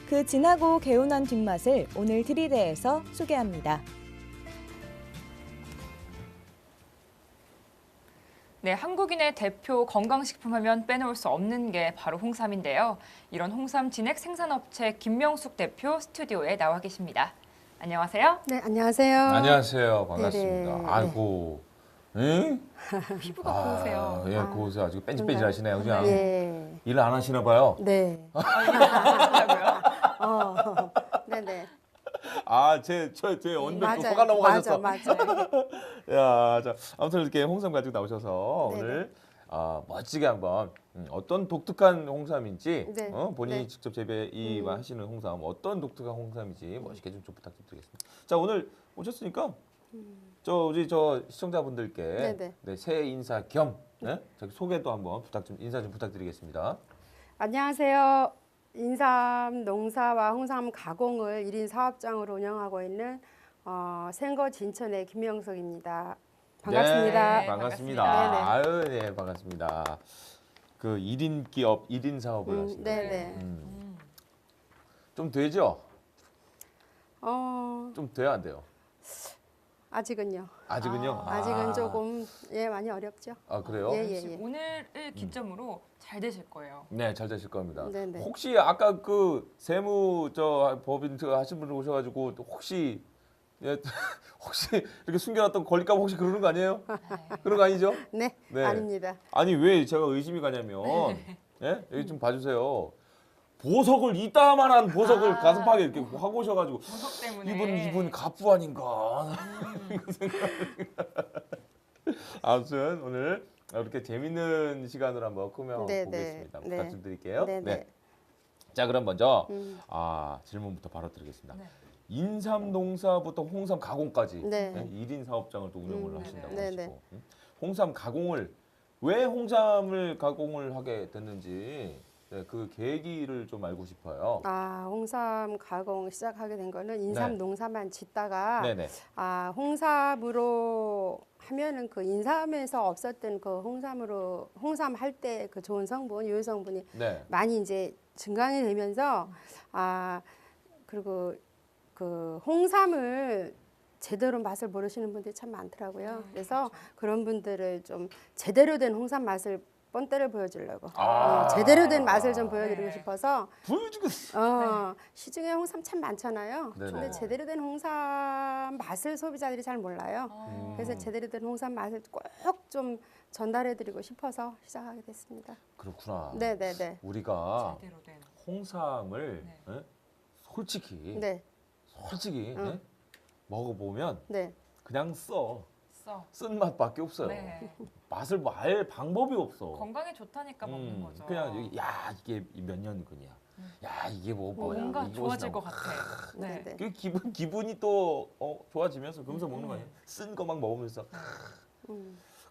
S3: 그 진하고 개운한 뒷맛을 오늘 드리대에서 소개합니다.
S2: 네, 한국인의 대표 건강식품 하면 빼놓을 수 없는 게 바로 홍삼인데요. 이런 홍삼 진액 생산업체 김명숙 대표 스튜디오에 나와 계십니다. 안녕하세요.
S5: 네, 안녕하세요.
S1: 안녕하세요. 반갑습니다.
S5: 네네.
S1: 아이고, 응?
S2: 피부가 고우세요.
S1: 예, 고우세요. 아주 뺀질뺀질하시네요, 그냥.
S5: 예.
S1: 일 안 하시나 봐요.
S5: 네.
S2: 하시라고요?
S5: 네네.
S1: 아, 제 언변
S5: 맞아요.
S1: 화가 넘어가셨어.
S5: 맞아요.
S1: 야, 자, 아무튼 이렇게 홍삼 가지고 나오셔서
S5: 네네.
S1: 오늘 멋지게 한번 어떤 독특한 홍삼인지
S5: 네.
S1: 본인이
S5: 네.
S1: 직접 재배하시는 홍삼 어떤 독특한 홍삼인지 멋있게 좀 부탁드리겠습니다. 자, 오늘 오셨으니까 우리 시청자분들께
S5: 네네.
S1: 네, 새해 인사 겸 저기 소개도 한번 인사 좀 부탁드리겠습니다.
S5: 안녕하세요. 인삼 농사와 홍삼 가공을 1인 사업장으로 운영하고 있는 생거 진천의 김명석입니다. 반갑습니다.
S1: 네, 반갑습니다.
S2: 반갑습니다.
S1: 아유, 네, 반갑습니다. 그 1인 기업, 1인 사업을 하신다.
S5: 네네.
S1: 좀 되죠?
S5: 어,
S1: 좀 돼야 안 돼요?
S5: 아직은요.
S1: 아직은요?
S5: 아직은 조금 많이 어렵죠.
S1: 아, 그래요?
S5: 예.
S2: 오늘을 기점으로 잘 되실 거예요.
S1: 네, 잘 되실 겁니다.
S5: 네네.
S1: 혹시 아까 그 세무 법인 하신 분 오셔가지고 혹시 혹시 이렇게 숨겨놨던 거 걸릴까 봐 혹시 그러는 거 아니에요? 그런 거 아니죠?
S5: 네,
S1: 네.
S5: 아닙니다.
S1: 아니 왜 제가 의심이 가냐면 예? 여기 좀 봐주세요. 보석을 이따만한 보석을 가슴팍에 이렇게 하고 오셔가지고
S2: 보석 때문에.
S1: 이분 갑부 아닌가 이거 생각합니다. 아무튼 오늘 이렇게 재밌는 시간을 한번 꾸며
S5: 네네.
S1: 보겠습니다.
S5: 네.
S1: 부탁 좀 드릴게요.
S5: 네네.
S1: 네. 자, 그럼 먼저
S5: 음.
S1: 질문부터 바로 드리겠습니다.
S2: 네.
S1: 인삼 농사부터 홍삼 가공까지
S5: 네.
S1: 1인 사업장을 또 운영을 하신다고
S5: 네네.
S1: 하시고 홍삼 가공을 왜 홍삼을 가공을 하게 됐는지 그 계기를 좀 알고 싶어요.
S5: 홍삼 가공 시작하게 된 거는 인삼
S1: 네.
S5: 농사만 짓다가
S1: 네네.
S5: 홍삼으로 하면은 그 인삼에서 없었던 그 홍삼 할 때 그 좋은 성분, 유효 성분이
S1: 네.
S5: 많이 이제 증강이 되면서 그리고 그 홍삼을 제대로 맛을 모르시는 분들이 참 많더라고요. 그래서 그런 분들을 좀 제대로 된 홍삼 맛을 뻔때를 보여주려고 제대로 된 맛을 좀 보여드리고
S2: 네.
S5: 싶어서
S1: 보여주겠어.
S5: 시중에 홍삼 참 많잖아요.
S1: 네네.
S5: 근데 제대로 된 홍삼 맛을 소비자들이 잘 몰라요.
S2: 어.
S5: 그래서 제대로 된 홍삼 맛을 꼭 좀 전달해드리고 싶어서 시작하게 됐습니다.
S1: 그렇구나.
S5: 네네네.
S1: 우리가
S2: 제대로 된.
S1: 홍삼을
S2: 네.
S1: 솔직히
S5: 네,
S1: 먹어보면
S5: 네,
S1: 그냥
S2: 써.
S1: 쓴 맛밖에 없어요.
S2: 네.
S1: 맛을 알 방법이 없어.
S2: 건강에 좋다니까 먹는 거죠.
S1: 그냥 야 이게 몇 년근이야. 야 이게 뭐야.
S2: 뭔가
S1: 이게
S2: 좋아질
S1: 어디서
S2: 것 같아.
S5: 네, 네.
S1: 그 기분이 또 좋아지면서 그러면서 먹는 거 아니야? 쓴 거 막 먹으면서.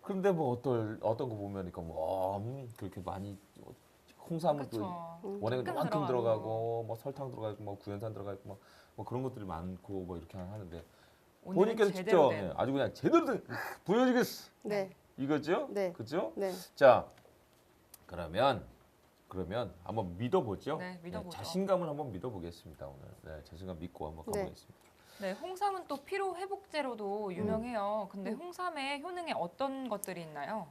S1: 그런데 뭐 어떤 거 보면 그렇게 많이 홍삼은 또
S2: 그렇죠.
S1: 원액은
S2: 조금
S1: 이만큼
S2: 들어가고.
S1: 들어가고 뭐 설탕 들어가고 뭐 구연산 들어가고 뭐 그런 것들이 많고 뭐 이렇게 하는데
S2: 오늘은
S1: 본인께서
S2: 제대로
S1: 직접
S2: 된.
S1: 아주 그냥 제대로 된 보여주겠어.
S5: 네.
S1: 이거죠?
S5: 네.
S1: 그죠?
S5: 네.
S1: 자, 그러면 한번 믿어보죠.
S2: 네, 믿어보죠.
S1: 자신감을 한번 믿어보겠습니다 오늘. 네, 자신감 믿고 한번
S5: 네.
S1: 가보겠습니다.
S2: 네, 홍삼은 또 피로 회복제로도 유명해요. 근데 홍삼의 효능에 어떤 것들이 있나요?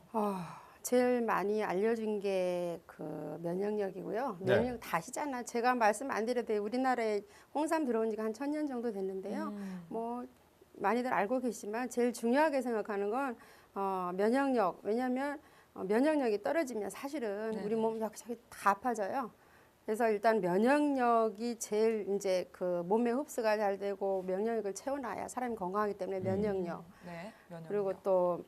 S5: 제일 많이 알려진 게 그 면역력이고요.
S1: 네.
S5: 면역력 다 아시잖아. 제가 말씀 안 드려도 돼요. 우리나라에 홍삼 들어온 지가 한 1000년 정도 됐는데요. 뭐 많이들 알고 계시지만 제일 중요하게 생각하는 건 면역력. 왜냐하면 면역력이 떨어지면 사실은
S2: 네.
S5: 우리 몸 여기저기 다 아파져요. 그래서 일단 면역력이 제일 이제 그 몸의 흡수가 잘 되고 면역력을 채워놔야 사람이 건강하기 때문에 면역력.
S2: 네, 면역력.
S5: 그리고 또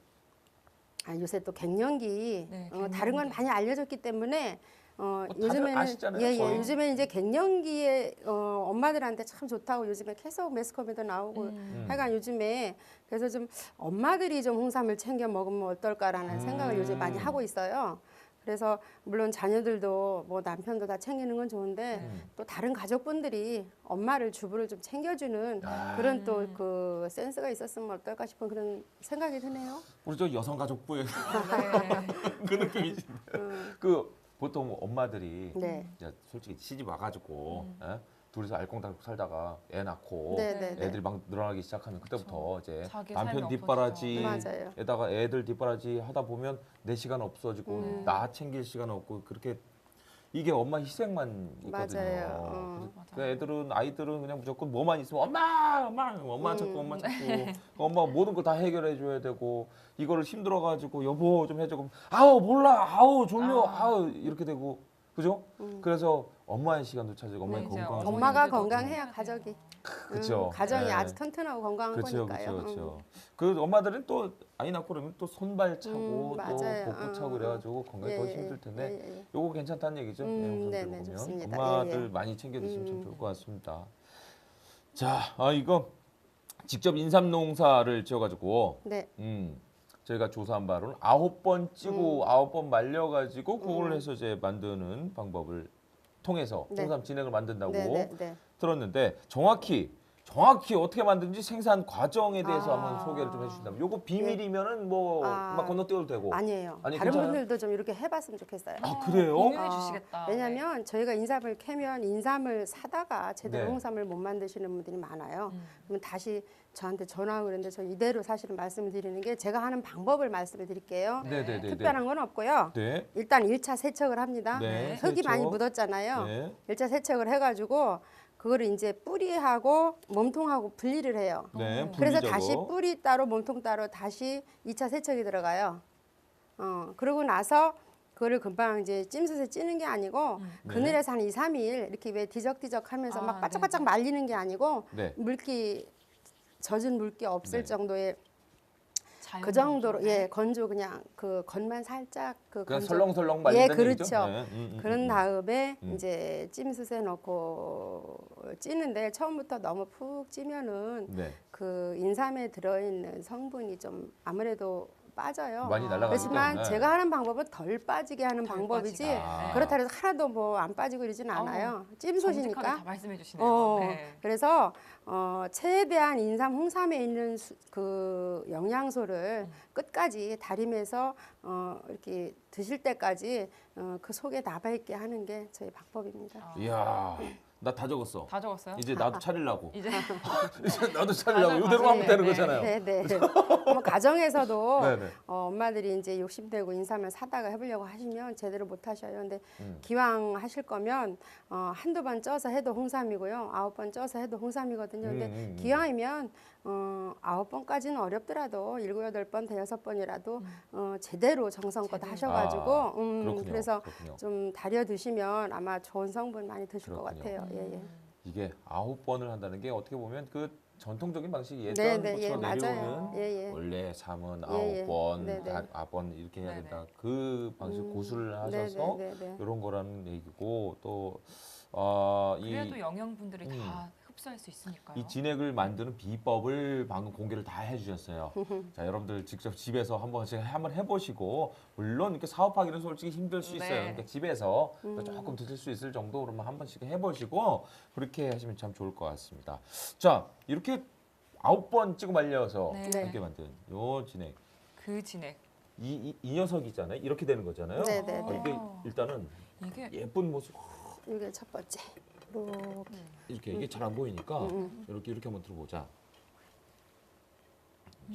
S5: 요새 또 갱년기,
S2: 네,
S5: 다른 건
S2: 갱년기.
S5: 많이 알려졌기 때문에
S1: 다들
S5: 요즘에는
S1: 아시잖아요,
S5: 예,
S1: 거의.
S5: 요즘에 이제 갱년기에 엄마들한테 참 좋다고 요즘에 계속 매스컴에도 나오고 하여간 요즘에 그래서 좀 엄마들이 좀 홍삼을 챙겨 먹으면 어떨까라는 생각을 요즘 많이 하고 있어요. 그래서 물론 자녀들도 뭐 남편도 다 챙기는 건 좋은데 또 다른 가족분들이 엄마를 주부를 좀 챙겨주는 그런 또 그 센스가 있었으면 어떨까 싶은 그런 생각이 드네요.
S1: 우리 저 여성가족부의
S2: 네.
S1: 그 느낌이신데. 그 보통 엄마들이
S5: 네.
S1: 이제 솔직히 시집 와가지고 둘이서 알콩달콩 살다가 애 낳고
S5: 네, 네, 네.
S1: 애들이 막 늘어나기 시작하면 그때부터 이제
S2: 자기
S1: 남편
S2: 삶이
S1: 뒷바라지에다가 애들 뒷바라지 하다 보면 내 시간 없어지고 나 챙길 시간 없고 그렇게 이게 엄마 희생만 있거든요.
S5: 맞아요.
S1: 그 아이들은 그냥 무조건 뭐만 있으면 엄마 찾고 엄마 찾고 엄마 모든 걸 다 해결해 줘야 되고 이거를 힘들어가지고 여보 좀 해줘 그럼 아우 몰라 아우 졸려 아우 이렇게 되고 그죠? 그래서 엄마의 시간도 찾고 엄마의
S2: 네, 이제
S1: 건강
S5: 엄마가
S2: 어머님들도
S5: 건강해야
S2: 좀
S5: 가족이
S1: 그렇죠.
S5: 가정이
S1: 네.
S5: 아주 튼튼하고 건강한
S1: 그렇죠,
S5: 거니까요.
S1: 그렇죠. 그 엄마들은 또 아이 낳고 그러면 또 손발 차고 또
S5: 맞아요.
S1: 복부 차고 그래가지고 건강이 더 힘들 텐데 요거 괜찮다는 얘기죠. 영상
S5: 네네,
S1: 들어보면
S5: 좋습니다.
S1: 엄마들
S5: 예, 예.
S1: 많이 챙겨주시면 참 좋을 것 같습니다. 자, 이거 직접 인삼 농사를 지어가지고
S5: 네.
S1: 저희가 조사한 바로는 9번 찌고 9번 말려가지고 그걸 해서 이제 만드는 방법을 통해서
S5: 네.
S1: 홍삼 진액을 만든다고
S5: 네.
S1: 들었는데 정확히 어떻게 만드는지 생산 과정에 대해서
S5: 아.
S1: 한번 소개를 좀 해주신다면 요거 비밀이면은 뭐 막 건너뛰어도 되고
S5: 아니에요.
S1: 아니,
S5: 다른
S1: 괜찮아요?
S5: 분들도 좀 이렇게 해봤으면 좋겠어요.
S1: 그래요?
S2: 공유해 주시겠다.
S5: 왜냐하면 저희가 인삼을 캐면 인삼을 사다가 제대로
S1: 네.
S5: 홍삼을 못 만드시는 분들이 많아요. 그러면 다시 저한테 전화하고 그랬는데 저 이대로 사실은 말씀을 드리는 게 제가 하는 방법을 말씀을 드릴게요.
S1: 네네네.
S5: 특별한 건 없고요.
S1: 네.
S5: 일단 1차 세척을 합니다.
S1: 네,
S5: 흙이
S1: 세척.
S5: 많이 묻었잖아요.
S1: 네.
S5: 1차 세척을 해가지고 그거를 이제 뿌리하고 몸통하고 분리를 해요.
S1: 네.
S5: 그래서
S1: 분리적으로.
S5: 다시 뿌리 따로 몸통 따로 다시 2차 세척이 들어가요. 그러고 나서 그거를 금방 이제 찜솥에 찌는 게 아니고 그늘에서 한 2, 3일 이렇게 왜 뒤적뒤적 하면서 막 바짝바짝 말리는 게 아니고
S1: 네.
S5: 젖은 물기 없을
S1: 네.
S5: 정도의
S2: 자연
S5: 그 정도로
S2: 건조.
S5: 예 건조 그냥 그 겉만 살짝 그
S1: 그냥
S5: 건조.
S1: 설렁설렁
S5: 예
S1: 말린다는
S5: 그렇죠.
S1: 얘기죠? 네.
S5: 그런 다음에 이제 찜솥에 넣고 찌는데 처음부터 너무 푹 찌면은
S1: 네.
S5: 그 인삼에 들어있는 성분이 좀 아무래도 빠져요.
S1: 많이 날아가니까.
S5: 그렇지만
S1: 네.
S5: 제가 하는 방법은 덜 빠지게 하는
S2: 덜
S5: 방법이지
S2: 빠지게.
S5: 그렇다 해서 하나도 뭐 안 빠지고 이러진 않아요.
S2: 정직하게 다
S5: 찜솥이니까.
S2: 말씀해 주시네요. 네.
S5: 그래서 최대한 인삼 홍삼에 있는 그 영양소를 끝까지 다림해서 이렇게 드실 때까지 그 속에 남아 있게 하는 게 저희 방법입니다.
S1: 이야, 나 다 적었어.
S2: 다 적었어요?
S1: 이제 나도 차리려고.
S2: 이제
S1: 이제 나도 차리려고.
S2: 맞아요,
S1: 이대로
S2: 맞아요.
S1: 하면 되는
S2: 네.
S1: 거잖아요.
S5: 네네. 뭐 가정에서도
S1: 네네.
S5: 엄마들이 이제 욕심내고 인삼을 사다가 해보려고 하시면 제대로 못 하셔요. 근데 기왕 하실 거면 한두 번 쪄서 해도 홍삼이고요. 9번 쪄서 해도 홍삼이거든요. 근데 기왕이면 9번까지는 어렵더라도 7, 8번, 6번이라도 제대로 정성껏 하셔가지고
S1: 그렇군요.
S5: 그래서
S1: 그렇군요.
S5: 좀 다려 드시면 아마 좋은 성분 많이 드실 것
S1: 그렇군요.
S5: 같아요. 예.
S1: 이게 9번을 한다는 게 어떻게 보면 그 전통적인 방식이
S5: 네,
S1: 예전부터
S5: 네, 예, 맞아요.
S1: 내려오는
S5: 예.
S1: 원래 삼은
S5: 예, 예.
S1: 9번,
S5: 네, 네.
S1: 9번 이렇게 해야
S2: 네,
S1: 된다. 그 방식 고수를
S5: 네,
S1: 하셔서
S5: 네, 네.
S1: 이런 거라는 얘기고 또
S2: 그래도 영양분들이 다 흡수할 수 있으니까요.
S1: 이 진액을 만드는 비법을 방금 공개를 다 해주셨어요. 자, 여러분들 직접 집에서 한번 해보시고 물론 이렇게 사업하기는 솔직히 힘들 수 있어요.
S2: 네.
S1: 그러니까 집에서 조금 드실 수 있을 정도로만 한 번씩 해보시고 그렇게 하시면 참 좋을 것 같습니다. 자, 이렇게 9번 찍어 말려서
S2: 네.
S1: 이렇게 만든 요 진액.
S2: 그 진액.
S1: 이 녀석 있잖아요. 이렇게 되는 거잖아요.
S5: 네, 네, 네.
S1: 이게 일단은
S2: 이게
S1: 예쁜 모습
S5: 이게 첫 번째. 이렇게.
S1: 이렇게 이게 잘 안 보이니까 이렇게 한번 들어보자.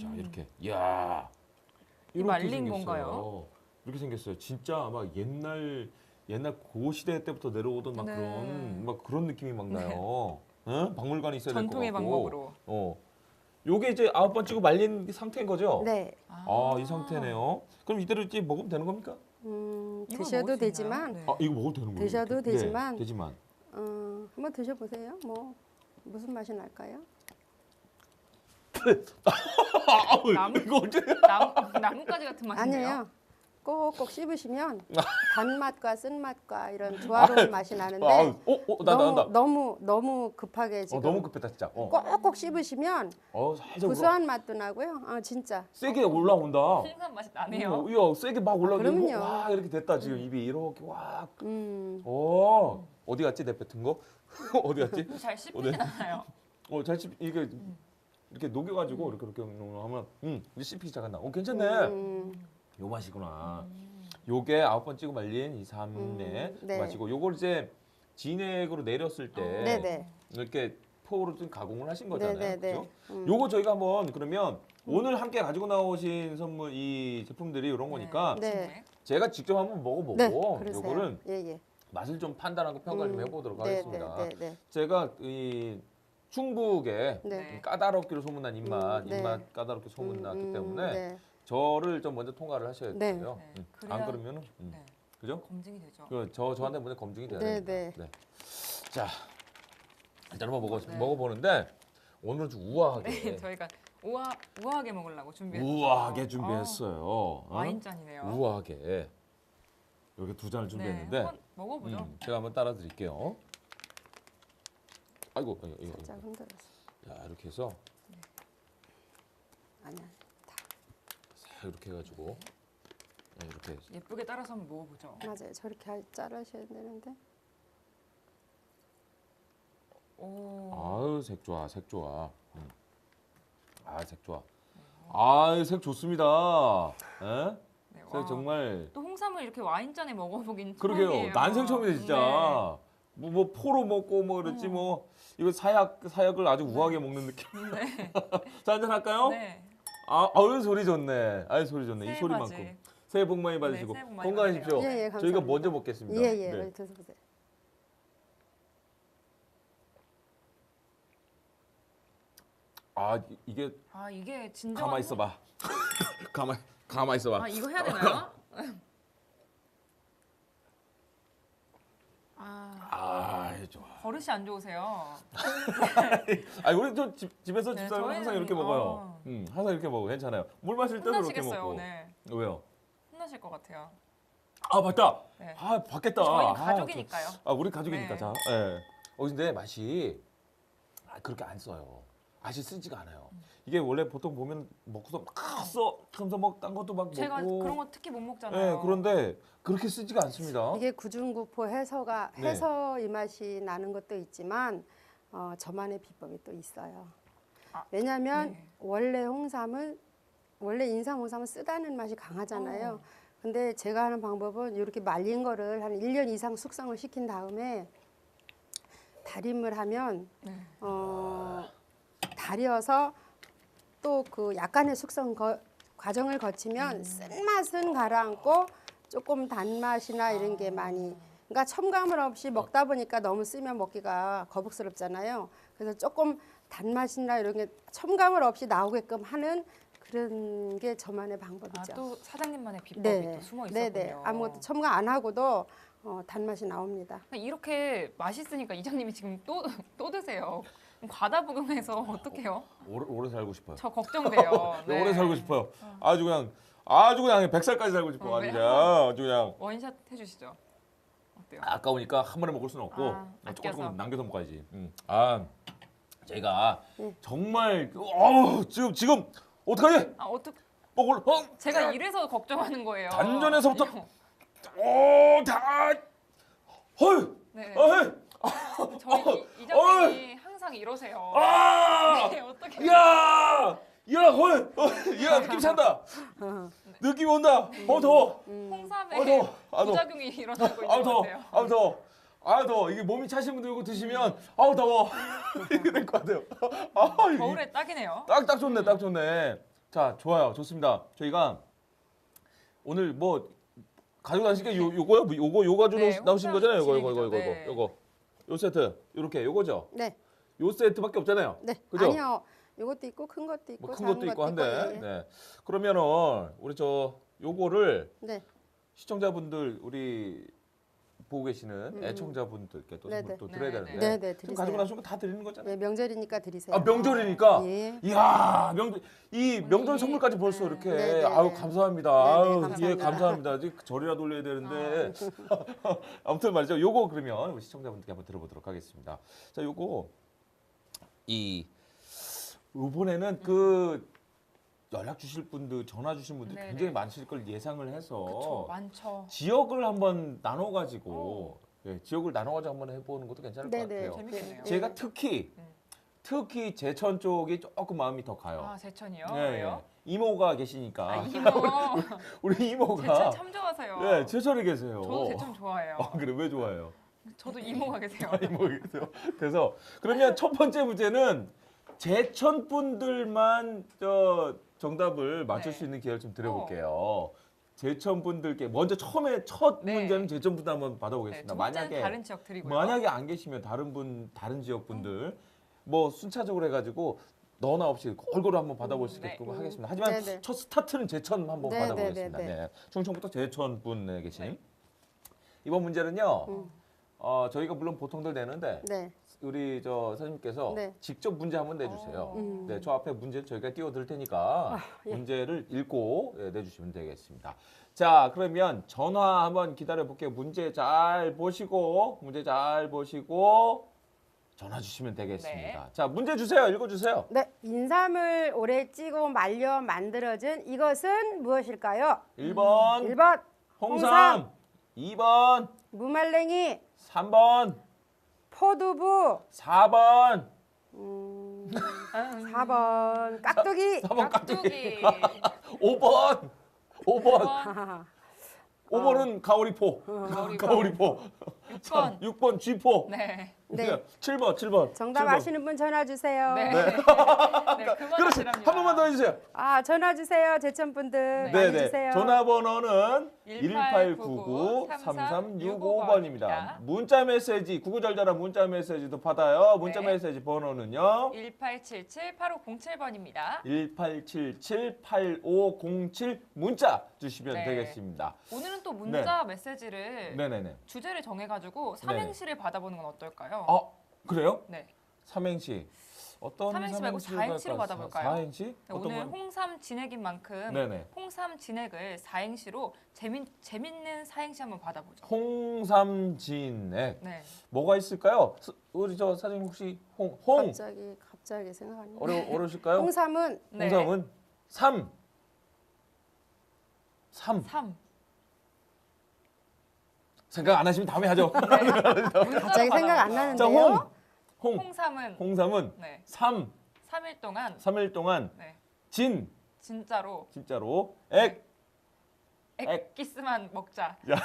S1: 자 이렇게 이야
S2: 이
S1: 이렇게
S2: 말린
S1: 생겼어요.
S2: 건가요?
S1: 이렇게 생겼어요. 진짜 막 옛날 고 시대 때부터 내려오던 막
S2: 네.
S1: 그런 느낌이 막 나요. 응? 박물관에 있어야 될 것 같고.
S2: 전통의 방법으로.
S1: 요게 이제 9번 찍고 말린 상태인 거죠?
S5: 네.
S1: 이 상태네요. 그럼 이대로 이제 먹으면 되는 겁니까?
S2: 이걸
S5: 드셔도
S2: 먹을 수
S5: 되지만
S2: 있나요? 네.
S1: 이거 먹어도 되는 거예요?
S5: 드셔도
S1: 이렇게?
S5: 되지만
S1: 네, 되지만.
S5: 한번 드셔보세요. 뭐 무슨 맛이 날까요?
S2: 나무-
S1: 이거 어째?
S2: 나뭇가지 같은 맛인데요.
S5: 아니에요. 꼭꼭 씹으시면 단맛과 쓴맛과 이런 조화로운 맛이 나는데
S1: 난다.
S5: 너무 급하게 지금
S1: 너무 급했다 진짜.
S5: 꼭꼭 씹으시면
S1: 살짝
S5: 구수한 맛도 나고요. 진짜.
S1: 세게 올라온다.
S2: 홍삼 맛이 나네요.
S1: 이거 세게 막 올라오고
S5: 그럼요.
S1: 와 이렇게 됐다 지금 입이 이렇게 와. 어디 갔지 내 뱉은 거? 어디 갔지?
S2: 잘 씹히진 않아요.
S1: 잘 씹 이게 이렇게 녹여가지고 이렇게 하면 이제 씹히기 시작한다. 괜찮네. 요 맛이구나. 요게 9번 찍어 말린 이 삼내
S5: 네.
S1: 맛이고 요걸 이제 진액으로 내렸을 때
S5: 네네.
S1: 이렇게 포로 좀 가공을 하신 거잖아요.
S5: 네네네.
S1: 그죠? 요거 저희가 한번 그러면 오늘 함께 가지고 나오신 선물 이 제품들이 이런 거니까
S5: 네.
S2: 진액.
S1: 제가 직접 한번 먹어보고
S5: 네. 그러세요.
S1: 요거를
S5: 예.
S1: 맛을 좀 판단하고 평가 좀 해보도록 하겠습니다.
S5: 네.
S1: 제가 이 충북의
S5: 네.
S1: 까다롭기로 소문난 입맛,
S5: 네.
S1: 입맛 까다롭게 소문났기 때문에
S5: 네.
S1: 저를 좀 먼저 통과를 하셔야
S5: 네.
S1: 돼요.
S2: 네.
S1: 안
S2: 그래야-
S1: 그러면은
S2: 네.
S1: 그죠?
S2: 검증이 되죠.
S1: 저한테 먼저 검증이 돼야
S5: 네,
S1: 됩니다.
S5: 네.
S1: 자, 일단 한번
S2: 네.
S1: 먹어보는데 오늘은 좀 우아하게
S2: 네, 저희가 우아하게 먹으려고 준비했어요.
S1: 우아하게 준비했어요.
S2: 와인 잔이네요.
S1: 우아하게 이렇게 두 잔을 준비했는데
S2: 한번 먹어보죠.
S1: 제가 한번 따라 드릴게요. 아이고 이거.
S5: 살짝 흔들어서.
S1: 자 이렇게 해서
S5: 아니야.
S1: 싹 이렇게 해가지고 이렇게
S2: 예쁘게 따라서 한번 먹어보죠.
S5: 맞아요. 저렇게 자르셔야 되는데.
S2: 오.
S1: 아유 색 좋아 색 좋아. 색 좋아. 색 좋습니다. 에?
S2: 네,
S1: 색
S2: 와.
S1: 정말
S2: 또 홍삼을 이렇게 와인잔에 먹어보긴
S1: 그러게요.
S2: 처음이에요.
S1: 난생 처음이네 진짜. 뭐 포로 먹고 뭐 그랬지 뭐 이거 사약을 아주 우아하게 먹는 느낌.
S2: 네.
S1: 자 한잔 할까요?
S2: 네.
S1: 아유 소리 좋네. 소리 좋네. 이
S2: 새해
S1: 소리만큼.
S2: 맞이.
S1: 새해 복 많이 받으시고
S2: 새해 복 많이
S1: 건강하십시오.
S5: 받으세요. 예, 감사합니다.
S1: 저희가 먼저 먹겠습니다.
S5: 예.
S1: 네.
S5: 드셔보세요.
S1: 이게
S2: 이게 진정한
S1: 가만 있어봐. 가만 있어봐.
S2: 이거 해야 되나요?
S1: 좋아.
S2: 버릇이 안 좋으세요.
S1: 우리 저 집에서
S2: 네,
S1: 집사람 항상
S2: 저희는,
S1: 이렇게 먹어요. 항상 이렇게 먹어. 괜찮아요. 물 마실 때도 이렇게
S2: 혼나시겠어요
S1: 먹고.
S2: 오늘.
S1: 왜요?
S2: 혼나실 것 같아요.
S1: 맞다.
S2: 네.
S1: 받겠다.
S2: 저희는 가족이니까요.
S1: 우리 가족이니까
S2: 네.
S1: 자. 예. 근데 맛이 그렇게 안 써요. 맛이 쓰지가 않아요. 이게 원래 보통 보면 먹고서 막 써. 하면서 막 딴 것도 막
S2: 제가
S1: 먹고.
S2: 그런 거 특히 못 먹잖아요.
S1: 그런데 그렇게 쓰지가 않습니다.
S5: 이게 구중구포 해서
S1: 네.
S5: 이 맛이 나는 것도 있지만 저만의 비법이 또 있어요.
S2: 아,
S5: 왜냐하면
S2: 네.
S5: 원래 인삼 홍삼은 쓰다는 맛이 강하잖아요. 근데 제가 하는 방법은 이렇게 말린 거를 한 1년 이상 숙성을 시킨 다음에 다림을 하면
S2: 네.
S5: 달여서 또 그 약간의 숙성 과정을 거치면 쓴맛은 가라앉고 조금 단맛이나 이런 게 많이 그러니까 첨가물 없이 먹다 보니까 너무 쓰면 먹기가 거북스럽잖아요. 그래서 조금 단맛이나 이런 게 첨가물 없이 나오게끔 하는 그런 게 저만의 방법이죠.
S2: 또 사장님만의 비법이 또 숨어 있었군요.
S5: 네네. 아무것도 첨가 안 하고도 단맛이 나옵니다.
S2: 이렇게 맛있으니까 이장님이 지금 또 드세요. 과다부금해서 어떡해요?
S1: 오래 살고 싶어요.
S2: 저 걱정돼요. 네.
S1: 오래 살고 싶어요. 아주 그냥 100살까지 살고 싶어.
S2: 네.
S1: 아주 그냥.
S2: 원샷 해주시죠. 어때요?
S1: 아까우니까 한 번에 먹을 수는 없고
S2: 아껴서.
S1: 조금 남겨서 먹어야지. 제가
S2: 네.
S1: 정말 지금 어떡하지? 먹을
S2: 제가 이래서 걱정하는 거예요.
S1: 단전에서부터 다 헐.
S2: 네.
S1: 헐.
S2: 저희 이장님이 항상 항상 이러세요.
S1: 아!
S2: 네, 어떻게?
S1: 야! 야, 느낌 산다. 느낌 온다. 더워.
S2: 홍삼에
S1: 더워.
S2: 부작용이 일어나고 있는
S1: 아우
S2: 것
S1: 더워.
S2: 같아요.
S1: 아우 더워. 아우 더워. 이게 몸이 차신 분들 이거 드시면 아우 더워. 이게 될 것 같아요. 아, 이게
S2: 겨울에 딱이네요.
S1: 딱 좋네. 딱 좋네. 자, 좋아요. 좋습니다. 저희가 오늘 뭐 가지고 나신 게 요거요? 요거 가지고
S2: 네,
S1: 나오신 거잖아요.
S2: 홍삼 진액이죠.
S1: 요거. 요 세트. 요렇게 요거죠.
S5: 네.
S1: 요 세트밖에 없잖아요.
S5: 네.
S1: 그죠?
S5: 아니요. 이것도 있고 큰 것도 있고
S1: 뭐 큰
S5: 작은
S1: 것도 있고
S5: 것도
S1: 한데.
S5: 예.
S1: 네. 그러면은 우리 요거를
S5: 네.
S1: 시청자분들 우리 보고 계시는 애청자분들께 또
S5: 네네.
S1: 선물 또 드려야
S2: 네네.
S1: 되는데
S5: 네네,
S1: 지금 가지고
S5: 드리세요.
S1: 나신 거 다 드리는 거잖아요.
S5: 네, 명절이니까 드리세요.
S1: 아 명절이니까.
S5: 예.
S1: 이야 명절
S2: 오늘
S1: 선물까지 벌써 이렇게
S5: 네네.
S1: 아유 감사합니다.
S5: 네네,
S1: 아유
S5: 감사합니다.
S1: 예 감사합니다. 이제 절이라도 올려야 되는데 아무튼 말이죠. 요거 그러면 우리 시청자분들께 한번 들어보도록 하겠습니다. 자 요거 이번에는 그 연락 주실 분들 전화 주신 분들
S2: 네네.
S1: 굉장히 많으실 걸 예상을 해서
S2: 그렇죠. 많죠.
S1: 지역을 한번 나눠가지고 지역을 나눠가지고 한번 해보는 것도 괜찮을 것
S5: 네네.
S1: 같아요.
S2: 재밌겠네요.
S1: 제가 특히 제천 쪽이 조금 마음이 더 가요.
S2: 아 제천이요?
S1: 예,
S2: 왜요?
S1: 이모가 계시니까
S2: 아 이모.
S1: 우리 이모가
S2: 제천 참 좋아하세요.
S1: 네, 제천에 계세요.
S2: 저도 제천 좋아해요.
S1: 그래 왜 좋아해요?
S2: 저도 이모가 계세요.
S1: 이모가 계세요. 그래서 그러면 첫 번째 문제는 제천 분들만 정답을 맞출
S2: 네.
S1: 수 있는 기회를 좀 드려볼게요. 제천 분들께 먼저 처음에 첫
S2: 네.
S1: 문제는 제천 분들 한번
S2: 네,
S1: 받아보겠습니다.
S2: 두 번째는 다른 지역 드리고요.
S1: 만약에 안 계시면 다른 지역 분들 뭐 순차적으로 해가지고 너나 없이 골고루 한번 받아볼 수 있게끔 하겠습니다. 하지만
S5: 네네.
S1: 첫 스타트는 제천 한번
S5: 네,
S1: 받아보겠습니다.
S5: 네, 네,
S1: 네. 충청부터 제천 분에 계신
S2: 네.
S1: 이번 문제는요. 저희가 물론 보통들 내는데
S5: 네.
S1: 우리 선생님께서
S5: 네.
S1: 직접 문제 한번 내주세요.
S5: 음.
S1: 네, 저 앞에 문제를 저희가 띄워드릴 테니까
S5: 예.
S1: 문제를 읽고 내주시면 되겠습니다. 자, 그러면 전화 한번 기다려 볼게요. 문제 잘 보시고 전화 주시면 되겠습니다.
S2: 네.
S1: 자, 문제 주세요. 읽어주세요.
S5: 네. 인삼을 오래 찌고 말려 만들어진 이것은 무엇일까요?
S1: 1번
S5: 1번
S1: 홍삼, 2번
S5: 무말랭이,
S1: 3번,
S5: 포두부,
S1: 4번,
S5: 4번 깍두기.
S1: 4번
S2: 깍두기.
S1: 5번, 5번.
S5: 하하하.
S1: 5번은 가오리포. 가오리포.
S2: 6번.
S1: 6번 쥐포.
S2: 네.
S5: 네.
S1: 7번.
S5: 정답
S1: 7번.
S5: 아시는 분 전화 주세요.
S2: 네. 네. 그만
S1: 그렇지.
S2: 하시랍니다.
S1: 한 번만 더 해주세요.
S5: 아, 전화 주세요. 제천 분들 많이 주세요.
S1: 전화번호는
S2: 1899
S1: 1899-3365번입니다. 문자 메시지, 구구절절한 문자 메시지도 받아요. 문자
S2: 네.
S1: 메시지 번호는요.
S2: 1877-8507번입니다.
S1: 1877-8507 문자 주시면
S2: 네.
S1: 되겠습니다.
S2: 오늘은 또 문자 메시지를
S1: 네네네.
S2: 주제를 정해가지고 삼행시를 받아보는 건 어떨까요?
S1: 그래요?
S2: 네.
S1: 삼행시. 어떤
S2: 삼행시 말고
S1: 삼행시를
S2: 사행시로
S1: 갈까요?
S2: 받아볼까요?
S1: 사행시?
S2: 네,
S1: 어떤
S2: 오늘
S1: 건?
S2: 홍삼 진액인 만큼
S1: 네네.
S2: 홍삼 진액을 사행시로 재밌는 사행시 한번 받아보죠.
S1: 홍삼진액.
S2: 네.
S1: 뭐가 있을까요? 우리 사장님 혹시 홍
S5: 갑자기 생각 안 나요.
S1: 어려우실까요?
S5: 홍삼은
S2: 네.
S1: 홍삼은 삼.
S2: 3.
S1: 생각 안 하시면 다음에 하죠.
S5: 갑자기 생각 안
S1: 자,
S5: 나는데요.
S2: 홍삼은
S1: 네.
S2: 네.
S1: 3일
S2: 3일 동안
S1: 동안
S2: 네. 진짜로
S1: 진짜로
S2: 액기스만 먹자.
S1: 야.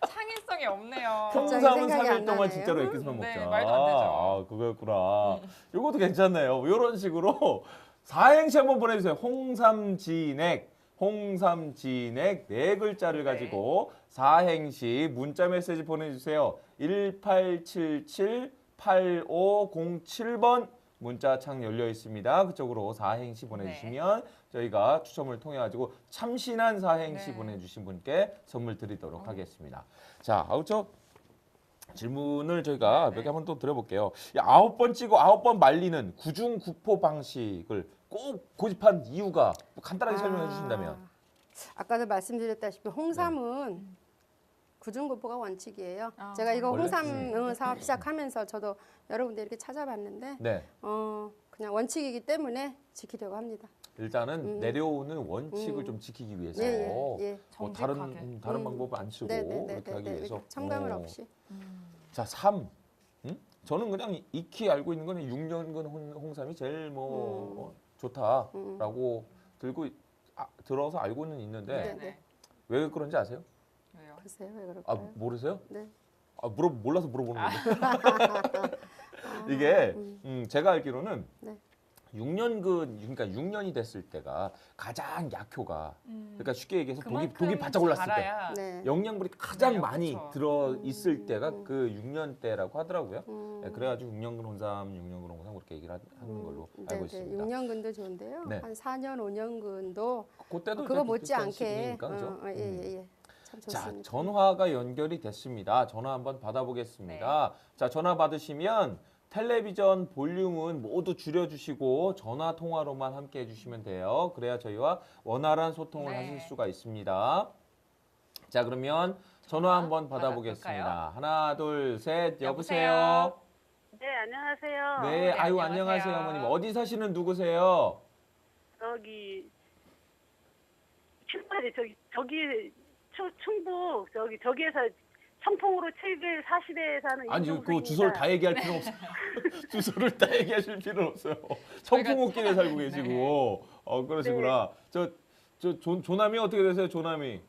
S2: 창의성이 없네요.
S5: 갑자기
S1: 홍삼은
S5: 생각이
S1: 3일
S5: 안
S1: 동안
S5: 나네요.
S1: 진짜로 액기스만
S2: 네,
S1: 먹자.
S2: 말도 안 되죠.
S1: 아, 그거였구나. 요것도 괜찮네요. 이런 식으로 사행시 한번 보내주세요. 홍삼진액 네 글자를 가지고 사행시 문자 메시지 보내주세요. 1877-8507번 문자창 열려 있습니다. 그쪽으로 사행시 보내주시면 저희가 추첨을 통해 가지고 참신한 사행시
S2: 네.
S1: 보내주신 분께 선물 드리도록 하겠습니다. 자, 아우저 질문을 저희가 몇 개 한번 또 드려볼게요. 9번 찌고 9번 말리는 구중구포 방식을 꼭 고집한 이유가 간단하게 설명해 주신다면.
S5: 아까도 말씀드렸다시피 홍삼은 구중구포가 원칙이에요.
S2: 아,
S5: 제가 이거
S1: 원래?
S5: 홍삼 사업 시작하면서 저도 여러 군데 이렇게 찾아봤는데
S1: 네.
S5: 그냥 원칙이기 때문에 지키려고 합니다.
S1: 일단은 내려오는 원칙을 좀 지키기 위해서
S5: 예.
S1: 뭐
S2: 정직하게.
S1: 다른 방법을 안 쓰고 이렇게 하기 위해서.
S5: 첨가물 없이.
S1: 자, 3. 저는 그냥 익히 알고 있는 건 6년근 홍삼이 제일 뭐 좋다라고 들어서 알고는 있는데
S5: 네.
S1: 왜 그런지 아세요?
S2: 왜요?
S5: 글쎄요, 왜 그럴까요?
S1: 아 모르세요?
S5: 네.
S1: 아 몰라서 물어보는 건데. 이게 제가 알기로는
S5: 네.
S1: 6년근 그러니까 6년이 됐을 때가 가장 약효가 그러니까 쉽게 얘기해서 독이
S2: 그만큼
S1: 바짝 올랐을 때
S2: 자라야
S5: 네.
S1: 영양분이 가장
S2: 네,
S1: 많이
S2: 그렇죠.
S1: 들어 있을 때가 그 6년 때라고 하더라고요.
S5: 음.
S1: 네, 그래가지고 6년근 홍삼, 6년근 홍삼 그렇게 얘기를 하는 걸로 알고 있습니다.
S5: 6년근도 좋은데요.
S1: 네.
S5: 한 4년, 5년근도
S1: 그때도
S5: 그거
S1: 이제 비슷한
S5: 못지않게
S1: 시기니까, 그죠?
S5: 예. 참
S1: 자,
S5: 좋습니다.
S1: 전화가 연결이 됐습니다. 전화 한번 받아보겠습니다. 자, 전화 받으시면 텔레비전 볼륨은 모두 줄여주시고 전화 통화로만 함께 해주시면 돼요. 그래야 저희와 원활한 소통을
S2: 네.
S1: 하실 수가 있습니다. 자, 그러면 전화 한번 받아보겠습니다. 하나, 둘, 셋, 여보세요.
S6: 네, 안녕하세요.
S1: 네, 아유
S2: 안녕하세요.
S1: 안녕하세요, 어머님. 어디 사시는 누구세요?
S6: 저기 충북에 저기 충북 저기에서 청풍으로 7길 40에 사는
S1: 아니, 그
S6: 임종숙입니다.
S1: 주소를 다 얘기할 필요 없어요. 주소를 다 얘기하실 필요 없어요. 청풍호길에 살고 계시고, 그러시구나. 조남이 어떻게 되세요, 조남이?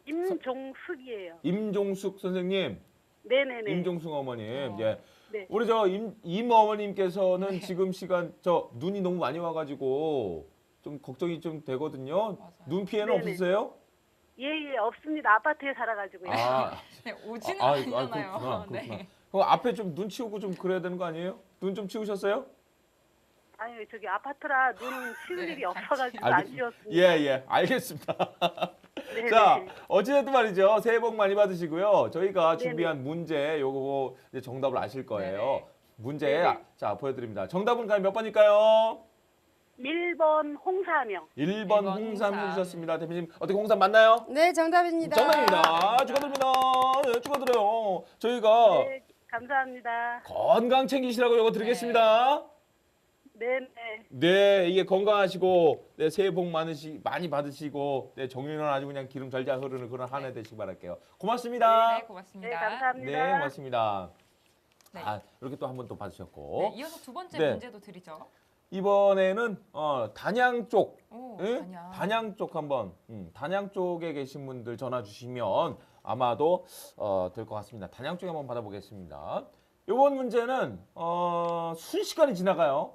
S6: 임종숙이에요.
S1: 임종숙 선생님,
S6: 네네네.
S1: 임종숙 어머님. 예.
S6: 네.
S1: 우리 임 어머님께서는 지금 시간 눈이 너무 많이 와가지고 좀 걱정이 좀 되거든요.
S2: 맞아요.
S1: 눈 피해는
S6: 네네.
S1: 없으세요?
S6: 예, 없습니다. 아파트에 살아가지고요.
S2: 네, 오지는
S1: 그렇구나,
S2: 않잖아요.
S1: 그렇구나. 그럼 앞에 좀 눈 치우고 좀 그래야 되는 거 아니에요? 눈 좀 치우셨어요?
S6: 아니, 저기 아파트라 눈은 치울
S2: 네,
S6: 일이 없어가지고
S1: 알겠-
S6: 안 치웠습니다.
S1: 예, 알겠습니다.
S6: 네네.
S1: 자, 어찌됐든 말이죠. 새해 복 많이 받으시고요. 저희가
S6: 네네.
S1: 준비한 문제, 요거 이제 정답을 아실 거예요.
S2: 네네.
S1: 문제,
S6: 네네.
S1: 자, 보여드립니다. 정답은 몇 번일까요?
S6: 1번 홍삼이요.
S1: 1번
S2: 홍삼.
S1: 홍삼 해주셨습니다. 대표님, 어떻게 홍삼 맞나요?
S5: 네, 정답입니다.
S1: 정답입니다. 축하드립니다. 네, 축하드려요. 저희가
S6: 네, 감사합니다.
S1: 건강 챙기시라고 이거 드리겠습니다.
S6: 네네.
S1: 네, 이게 건강하시고, 네, 새해 복 많이 받으시고, 네, 정유는 아주 그냥 기름 잘잘 흐르는 그런 한 해 되시기 바랄게요. 고맙습니다.
S2: 네, 고맙습니다.
S6: 네, 감사합니다.
S1: 네, 고맙습니다.
S2: 네.
S1: 아, 이렇게 또 한 번 또 받으셨고.
S2: 네, 이어서 두 번째
S1: 네.
S2: 문제도 드리죠.
S1: 이번에는 단양 쪽,
S2: 오,
S1: 예? 단양 쪽 한번, 단양 쪽에 계신 분들 전화 주시면 아마도 될 것 같습니다. 단양 쪽에 한번 받아보겠습니다. 이번 문제는 순식간에 지나가요.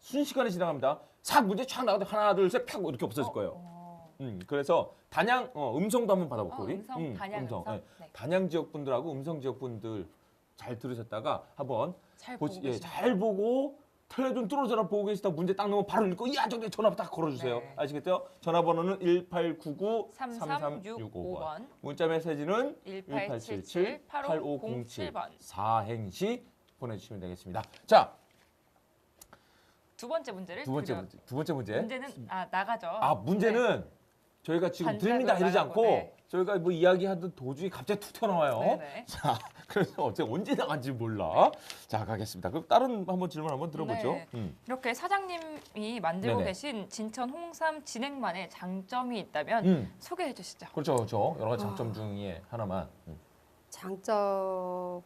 S1: 순식간에 지나갑니다. 싹 문제 촥 나가도 하나, 둘, 셋, 팍 이렇게 없어질 거예요. 그래서 단양 음성도 한번 받아볼게요. 우리.
S2: 음성, 단양 음성.
S1: 네.
S2: 네.
S1: 단양 지역 분들하고 음성 지역 분들 잘 들으셨다가 한번
S2: 잘 보고
S1: 예,
S2: 계십니다.
S1: 잘 보고 텔레비전 뚫어져라 보고 계시다 문제 딱 넣으면 바로 읽고 이야 저기 전화 딱 걸어주세요.
S2: 네.
S1: 아시겠죠? 전화번호는 1899-33655번.
S2: 33655번.
S1: 문자 메시지는
S2: 1877
S1: 8507
S2: 8507번.
S1: 사행시 보내주시면 되겠습니다. 자,
S2: 두 번째 문제를
S1: 두 번째
S2: 드려-
S1: 문제. 두 번째 문제.
S2: 문제는 나가죠.
S1: 문제는 저희가 지금
S2: 반짝으로
S1: 드립니다 이러지
S2: 나가고,
S1: 않고
S2: 네.
S1: 저희가 뭐 이야기하던 도중에 갑자기 툭 튀어나와요.
S2: 네네.
S1: 자, 그래서 언제 나간지 몰라. 자, 가겠습니다. 그럼 다른 한번 질문 한번 들어보죠.
S2: 네. 이렇게 사장님이 만들고
S1: 네네.
S2: 계신 진천 홍삼 진행만의 장점이 있다면 소개해 주시죠.
S1: 그렇죠. 여러 가지 장점 중에 하나만.
S5: 장점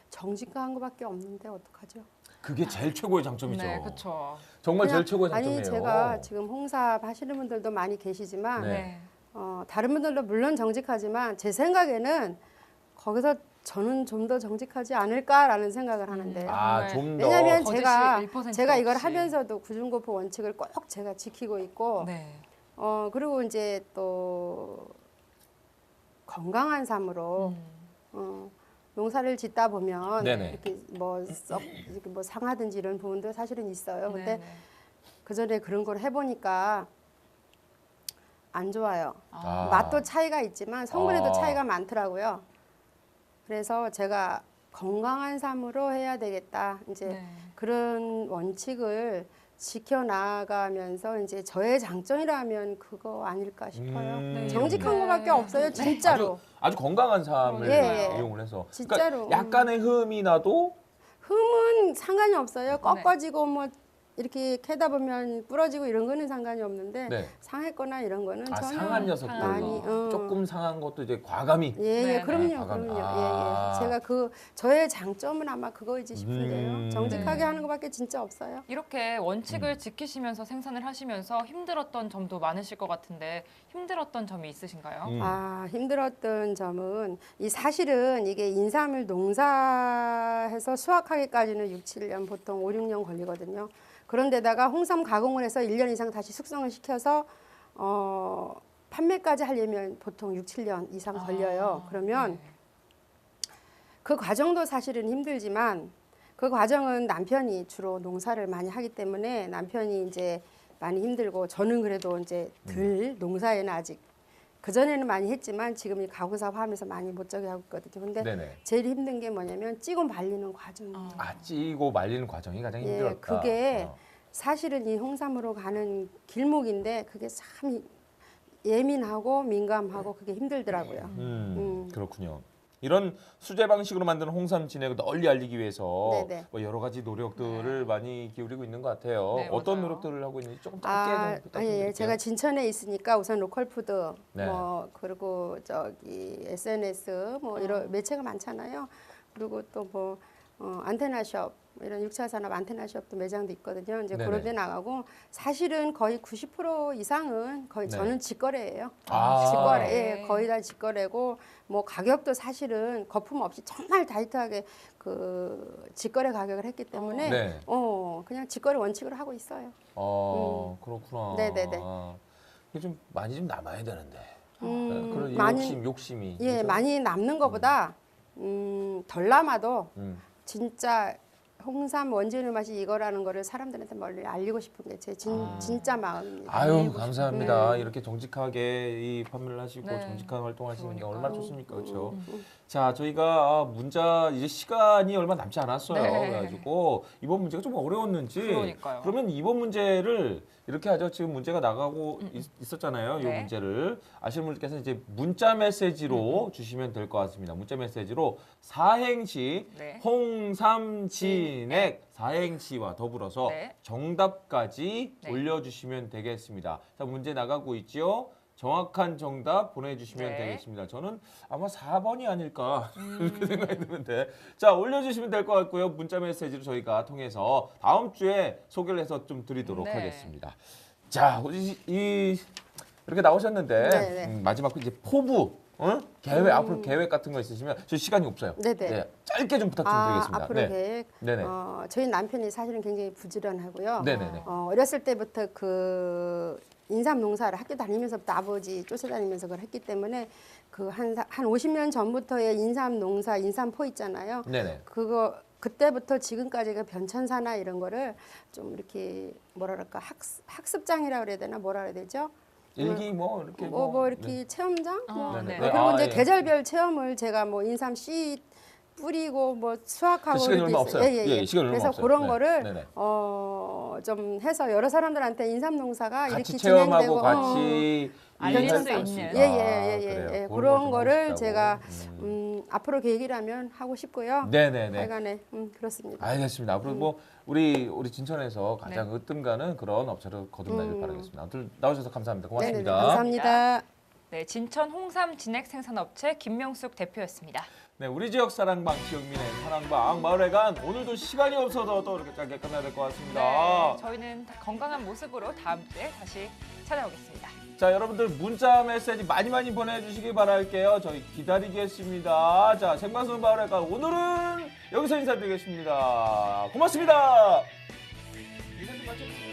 S5: 정직한 거밖에 없는데 어떡하죠?
S1: 그게 제일 최고의 장점이죠.
S2: 네, 그렇죠.
S1: 정말 제일
S5: 그냥-
S1: 최고의 장점이에요.
S5: 아니 제가 지금 홍삼 하시는 분들도 많이 계시지만
S1: 네.
S5: 다른 분들도 물론 정직하지만 제 생각에는 거기서 저는 좀 더 정직하지 않을까라는 생각을 하는데요.
S2: 네.
S1: 좀 더.
S5: 왜냐하면
S2: 거짓이
S5: 제가
S2: 1%가
S5: 이걸
S2: 없이.
S5: 하면서도 구중고포 원칙을 꼭 제가 지키고 있고
S2: 네.
S5: 그리고 이제 또 건강한 삶으로 농사를 짓다 보면
S1: 네네.
S5: 이렇게 이렇게 뭐 상하든지 이런 부분도 사실은 있어요. 근데
S2: 네네.
S5: 그 전에 그런 걸 해보니까 안 좋아요.
S1: 아.
S5: 맛도 차이가 있지만 성분에도
S1: 아.
S5: 차이가 많더라고요. 그래서 제가 건강한 삶으로 해야 되겠다. 이제
S2: 네.
S5: 그런 원칙을 지켜나가면서 이제 저의 장점이라면 그거 아닐까 싶어요.
S2: 네.
S5: 정직한
S2: 네.
S5: 거밖에 없어요, 진짜로.
S1: 아주 건강한 삶을
S5: 예.
S1: 이용을 해서.
S5: 진짜로.
S1: 그러니까 약간의 흠이 나도
S5: 흠은 상관이 없어요. 꺾어지고 뭐 이렇게 캐다 보면 부러지고 이런 거는 상관이 없는데
S1: 네.
S5: 상했거나 이런 거는
S1: 아,
S5: 전혀
S1: 상한 녀석들.
S5: 많이
S1: 조금 상한 것도 이제 과감히.
S5: 예,
S2: 네,
S5: 그럼요,
S1: 과감.
S5: 그럼요.
S1: 아.
S5: 예, 예. 제가 저의 장점은 아마 그거이지 싶은데요. 정직하게
S2: 네.
S5: 하는 것밖에 진짜 없어요.
S2: 이렇게 원칙을 지키시면서 생산을 하시면서 힘들었던 점도 많으실 것 같은데 힘들었던 점이 있으신가요?
S5: 아, 힘들었던 점은 사실은 이게 인삼을 농사해서 수확하기까지는 6, 7년 보통 5, 6년 걸리거든요. 그런데다가 홍삼 가공을 해서 1년 이상 다시 숙성을 시켜서 판매까지 하려면 보통 6, 7년 이상 걸려요. 그러면
S2: 네.
S5: 그 과정도 사실은 힘들지만 그 과정은 남편이 주로 농사를 많이 하기 때문에 남편이 이제 많이 힘들고 저는 그래도 이제 덜 농사에는 아직 그전에는 많이 했지만 지금 이 가구 사업하면서 많이 못 저기 하고 있거든요. 근데
S1: 네네.
S5: 제일 힘든 게 뭐냐면 찌고 말리는 과정이에요.
S1: 아, 찌고 말리는 과정이 가장
S5: 예,
S1: 힘들었다.
S5: 그게 사실은 이 홍삼으로 가는 길목인데 그게 참 예민하고 민감하고 그게 힘들더라고요.
S1: 그렇군요. 이런 수제 방식으로 만드는 홍삼 진액을 널리 알리기 위해서
S5: 네네.
S1: 뭐 여러 가지 노력들을 많이 기울이고 있는 것 같아요.
S2: 네,
S1: 어떤
S2: 맞아요.
S1: 노력들을 하고 있는지 조금 짧게
S5: 아,
S1: 좀 부탁드릴게요.
S5: 예, 제가 진천에 있으니까 우선 로컬푸드
S1: 네.
S5: 뭐 그리고 저기 SNS 뭐 이런 매체가 많잖아요. 그리고 또 뭐 안테나숍 이런 6차 산업 안테나숍도 매장도 있거든요. 이제
S1: 네네.
S5: 그런 데 나가고 사실은 거의 90% 이상은 거의
S1: 네.
S5: 저는 직거래예요.
S1: 아.
S5: 직거래,
S2: 네.
S5: 예, 거의 다 직거래고 뭐 가격도 사실은 거품 없이 정말 타이트하게 그 직거래 가격을 했기 때문에
S1: 네.
S5: 그냥 직거래 원칙으로 하고 있어요.
S1: 그렇구나.
S5: 네네네.
S1: 이게 좀 많이 좀 남아야 되는데.
S5: 음,
S1: 그런
S5: 많이
S1: 욕심이.
S5: 예,
S1: 그죠?
S5: 많이 남는 것보다 덜 남아도
S1: 음.
S5: 진짜 홍삼 원재료 맛이 이거라는 거를 사람들한테 멀리 알리고 싶은 게 제 진짜 마음입니다.
S1: 아유
S5: 알리고
S1: 감사합니다.
S5: 싶은.
S1: 이렇게 정직하게 이 판매를 하시고
S2: 네.
S1: 정직한 활동하시는 게
S2: 그러니까요.
S1: 얼마나 좋습니까, 그렇죠? 자, 저희가 문자 이제 시간이 얼마 남지 않았어요.
S2: 네.
S1: 그래가지고 이번 문제가 좀 어려웠는지.
S2: 그러니까요.
S1: 그러면 이번 문제를 이렇게 하죠. 지금 문제가 나가고 있었잖아요. 이
S2: 네.
S1: 문제를 아시는 분들께서 이제 문자 메시지로 주시면 될 것 같습니다. 문자 메시지로 사행시
S2: 네.
S1: 홍삼 진액 사행시와 더불어서
S2: 네.
S1: 정답까지
S2: 네.
S1: 올려주시면 되겠습니다. 자, 문제 나가고 있지요. 정확한 정답 보내주시면
S2: 네.
S1: 되겠습니다. 저는 아마 4번이 아닐까 이렇게 생각이 드는데 자 올려주시면 될 것 같고요. 문자 메시지로 저희가 통해서 다음 주에 소개를 해서 좀 드리도록
S2: 네.
S1: 하겠습니다. 자 이렇게 나오셨는데
S5: 네네.
S1: 마지막 이제 포부 계획 앞으로 계획 같은 거 있으시면 저 시간이 없어요.
S5: 네네.
S1: 네, 짧게 좀 부탁 좀 드리겠습니다.
S5: 앞으로
S1: 네.
S5: 계획.
S1: 네네.
S5: 저희 남편이 사실은 굉장히 부지런하고요.
S1: 네네네.
S5: 어렸을 때부터 그 인삼 농사를 학교 다니면서부터 아버지 쫓아다니면서 그걸 했기 때문에 그 한 50년 전부터의 인삼 농사, 인삼포 있잖아요.
S1: 네네.
S5: 그때부터 지금까지가 변천사나 이런 거를 좀 이렇게 뭐랄까 학습장이라 그래야 되나 뭐라 그래야 되죠?
S1: 일기 뭐 이렇게
S5: 뭐 이렇게
S1: 네.
S5: 체험장?
S1: 네네.
S5: 그리고
S1: 아,
S5: 이제
S1: 예.
S5: 계절별 체험을 제가 뭐 인삼 씨 뿌리고 뭐 수확하고
S1: 시간이
S5: 이렇게
S1: 얼마
S5: 있어요.
S1: 없어요. 예, 시간이 얼마
S5: 그래서
S1: 없어요.
S5: 그런
S1: 네.
S5: 거를
S1: 네네.
S5: 좀 해서 여러 사람들한테 인삼 농사가
S1: 같이
S5: 이렇게
S1: 체험하고
S5: 진행되고
S1: 같이
S2: 알릴
S1: 인사할
S2: 수
S1: 수
S2: 있는.
S1: 있다.
S5: 예예예예
S1: 그래요.
S5: 그런 거를
S1: 좀
S5: 제가
S1: 하고
S5: 앞으로 계획이라면 하고 싶고요.
S1: 네네네.
S5: 하여간에 그렇습니다.
S1: 알겠습니다. 앞으로 뭐 우리 진천에서 가장 으뜸가는 그런 업체로 거듭나길 바라겠습니다. 아무튼 나오셔서 감사합니다.
S5: 네네네
S1: 고맙습니다.
S5: 감사합니다.
S2: 네, 진천 홍삼 진액 생산업체 김명숙 대표였습니다.
S1: 네, 우리 지역 사랑방 지역민의 사랑방 마을회관 오늘도 시간이 없어서 또 이렇게 짧게 끝나야 될 것 같습니다.
S2: 네, 저희는 건강한 모습으로 다음 주에 다시 찾아오겠습니다.
S1: 자, 여러분들 문자 메시지 많이 보내주시기 바랄게요. 저희 기다리겠습니다. 자, 생방송 마을회관 오늘은 여기서 인사드리겠습니다. 고맙습니다. 인사 좀 마쳐.